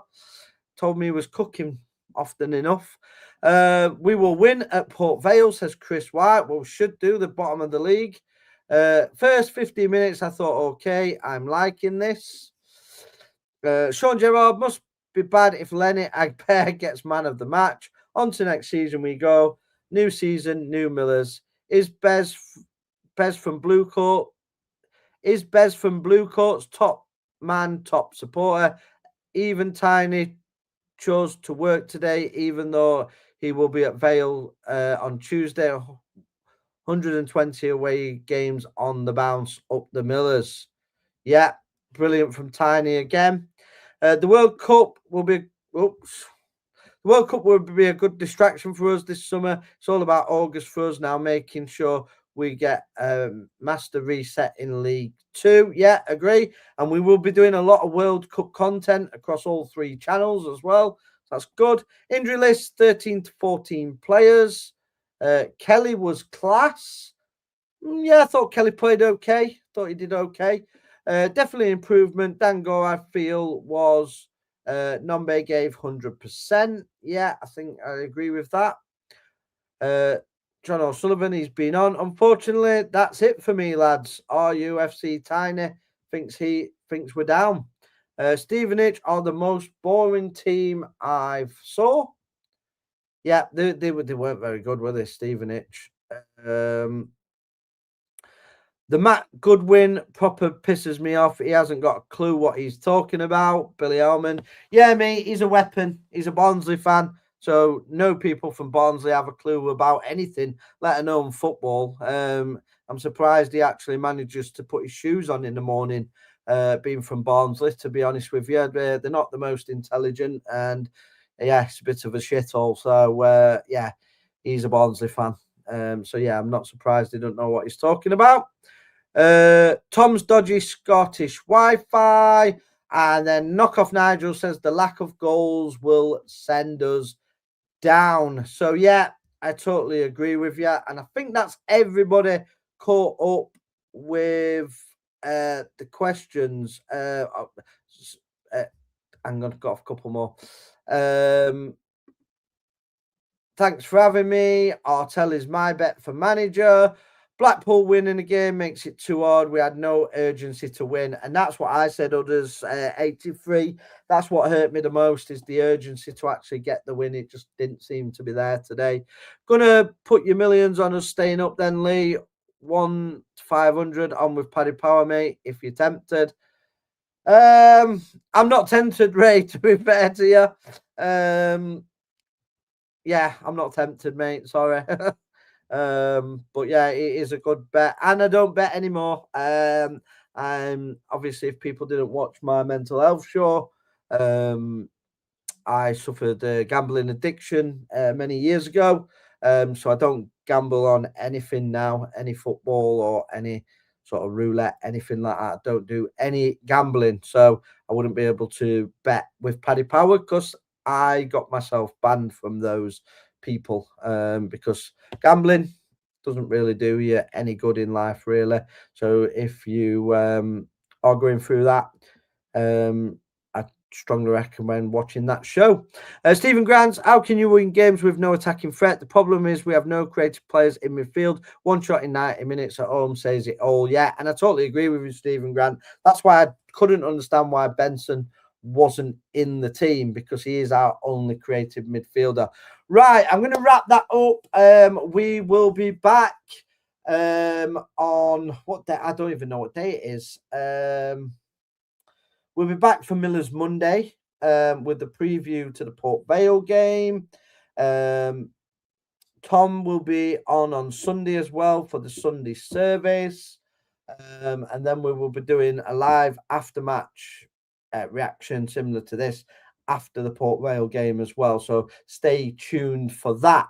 Told me he was cooking often enough. We will win at Port Vale, says Chris White. Well, we should do the bottom of the league. First 15 minutes, I thought, okay, I'm liking this. Sean Gerrard must be bad if Lenny Agbear gets man of the match. On to next season we go. New season, new Millers. Is Bez from Blue Court? Is Bez from Blue Court's top man, top supporter? Even Tiny chose to work today, even though he will be at Vale on Tuesday. 120 away games on the bounce up the Millers. Yeah, brilliant from Tiny again. The World Cup will be. Oops. The World Cup will be a good distraction for us this summer. It's all about August for us now, making sure we get master reset in League 2. Yeah, agree. And we will be doing a lot of World Cup content across all 3 channels as well. That's good. Injury list, 13 to 14 players. Kelly was class. Yeah, I thought Kelly played okay. Thought he did okay. Definitely improvement. Dango, I feel, was... Nombe gave 100%. Yeah, I think I agree with that. John O'Sullivan, he's been on. Unfortunately, that's it for me, lads. RUFC Tiny thinks we're down. Stevenage are the most boring team I've saw. Yeah, they weren't very good, were they, Stevenage? The Matt Goodwin proper pisses me off. He hasn't got a clue what he's talking about. Billy Elman. Yeah, mate, he's a weapon. He's a Barnsley fan. So no people from Barnsley have a clue about anything, let alone football. I'm surprised he actually manages to put his shoes on in the morning, being from Barnsley, to be honest with you. They're not the most intelligent, and yeah, it's a bit of a shithole. So yeah, he's a Barnsley fan. So yeah, I'm not surprised he doesn't know what he's talking about. Tom's dodgy Scottish Wi-Fi, and then Knockoff Nigel says the lack of goals will send us down. So yeah, I totally agree with you, and I think that's everybody caught up with the questions. I'm gonna go off a couple more. Thanks for having me. Artell is my bet for manager. Blackpool winning a game makes it too hard. We had no urgency to win. And that's what I said, others, 83. That's what hurt me the most, is the urgency to actually get the win. It just didn't seem to be there today. Gonna put your millions on us staying up then, Lee. 1 to 500 on with Paddy Power, mate, if you're tempted. I'm not tempted, Ray, to be fair to you. Yeah, I'm not tempted, mate. Sorry. But yeah, it is a good bet, and I don't bet anymore. Obviously, if people didn't watch my mental health show, I suffered gambling addiction many years ago. So I don't gamble on anything now, any football or any sort of roulette, anything like that. I don't do any gambling, so I wouldn't be able to bet with Paddy Power because I got myself banned from those people, because gambling doesn't really do you any good in life, really. So if you are going through that, I strongly recommend watching that show. Stephen Grants, how can you win games with no attacking threat? The problem is we have no creative players in midfield. One shot in 90 minutes at home says it all. Yeah, and I totally agree with you, Stephen Grant. That's why I couldn't understand why Benson wasn't in the team, because he is our only creative midfielder. Right, I'm going to wrap that up. We will be back on what day? I don't even know what day it is. We'll be back for Miller's Monday with the preview to the Port Vale game. Tom will be on Sunday as well for the Sunday service. And then we will be doing a live after-match reaction similar to this after the Port Vale game as well. So stay tuned for that.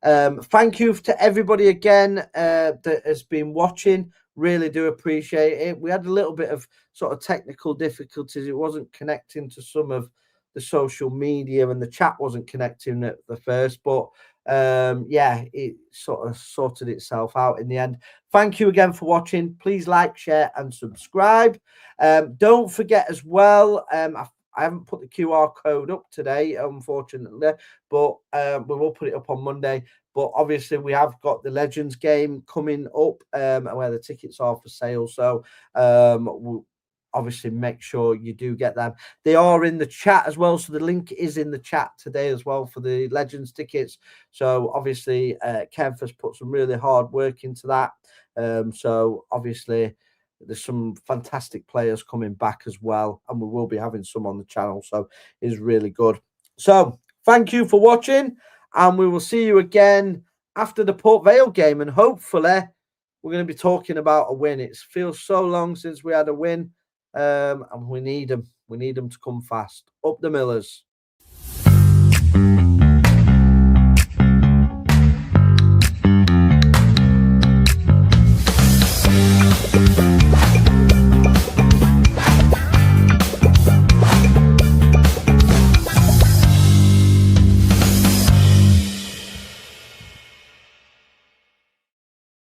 Thank you to everybody again that has been watching. Really do appreciate it. We had a little bit of sort of technical difficulties. It wasn't connecting to some of the social media and the chat wasn't connecting at the first, but yeah, it sort of sorted itself out in the end. Thank you again for watching. Please like, share, and subscribe. Don't forget as well, I haven't put the QR code up today, unfortunately, but we will put it up on Monday. But obviously, we have got the Legends game coming up, where the tickets are for sale. So we'll obviously make sure you do get them. They are in the chat as well. So the link is in the chat today as well for the Legends tickets. So obviously, Kev has put some really hard work into that. So obviously, there's some fantastic players coming back as well, and we will be having some on the channel, so it's really good. So thank you for watching, and we will see you again after the Port Vale game, and hopefully we're going to be talking about a win. It feels so long since we had a win, and we need them to come fast. Up the Millers.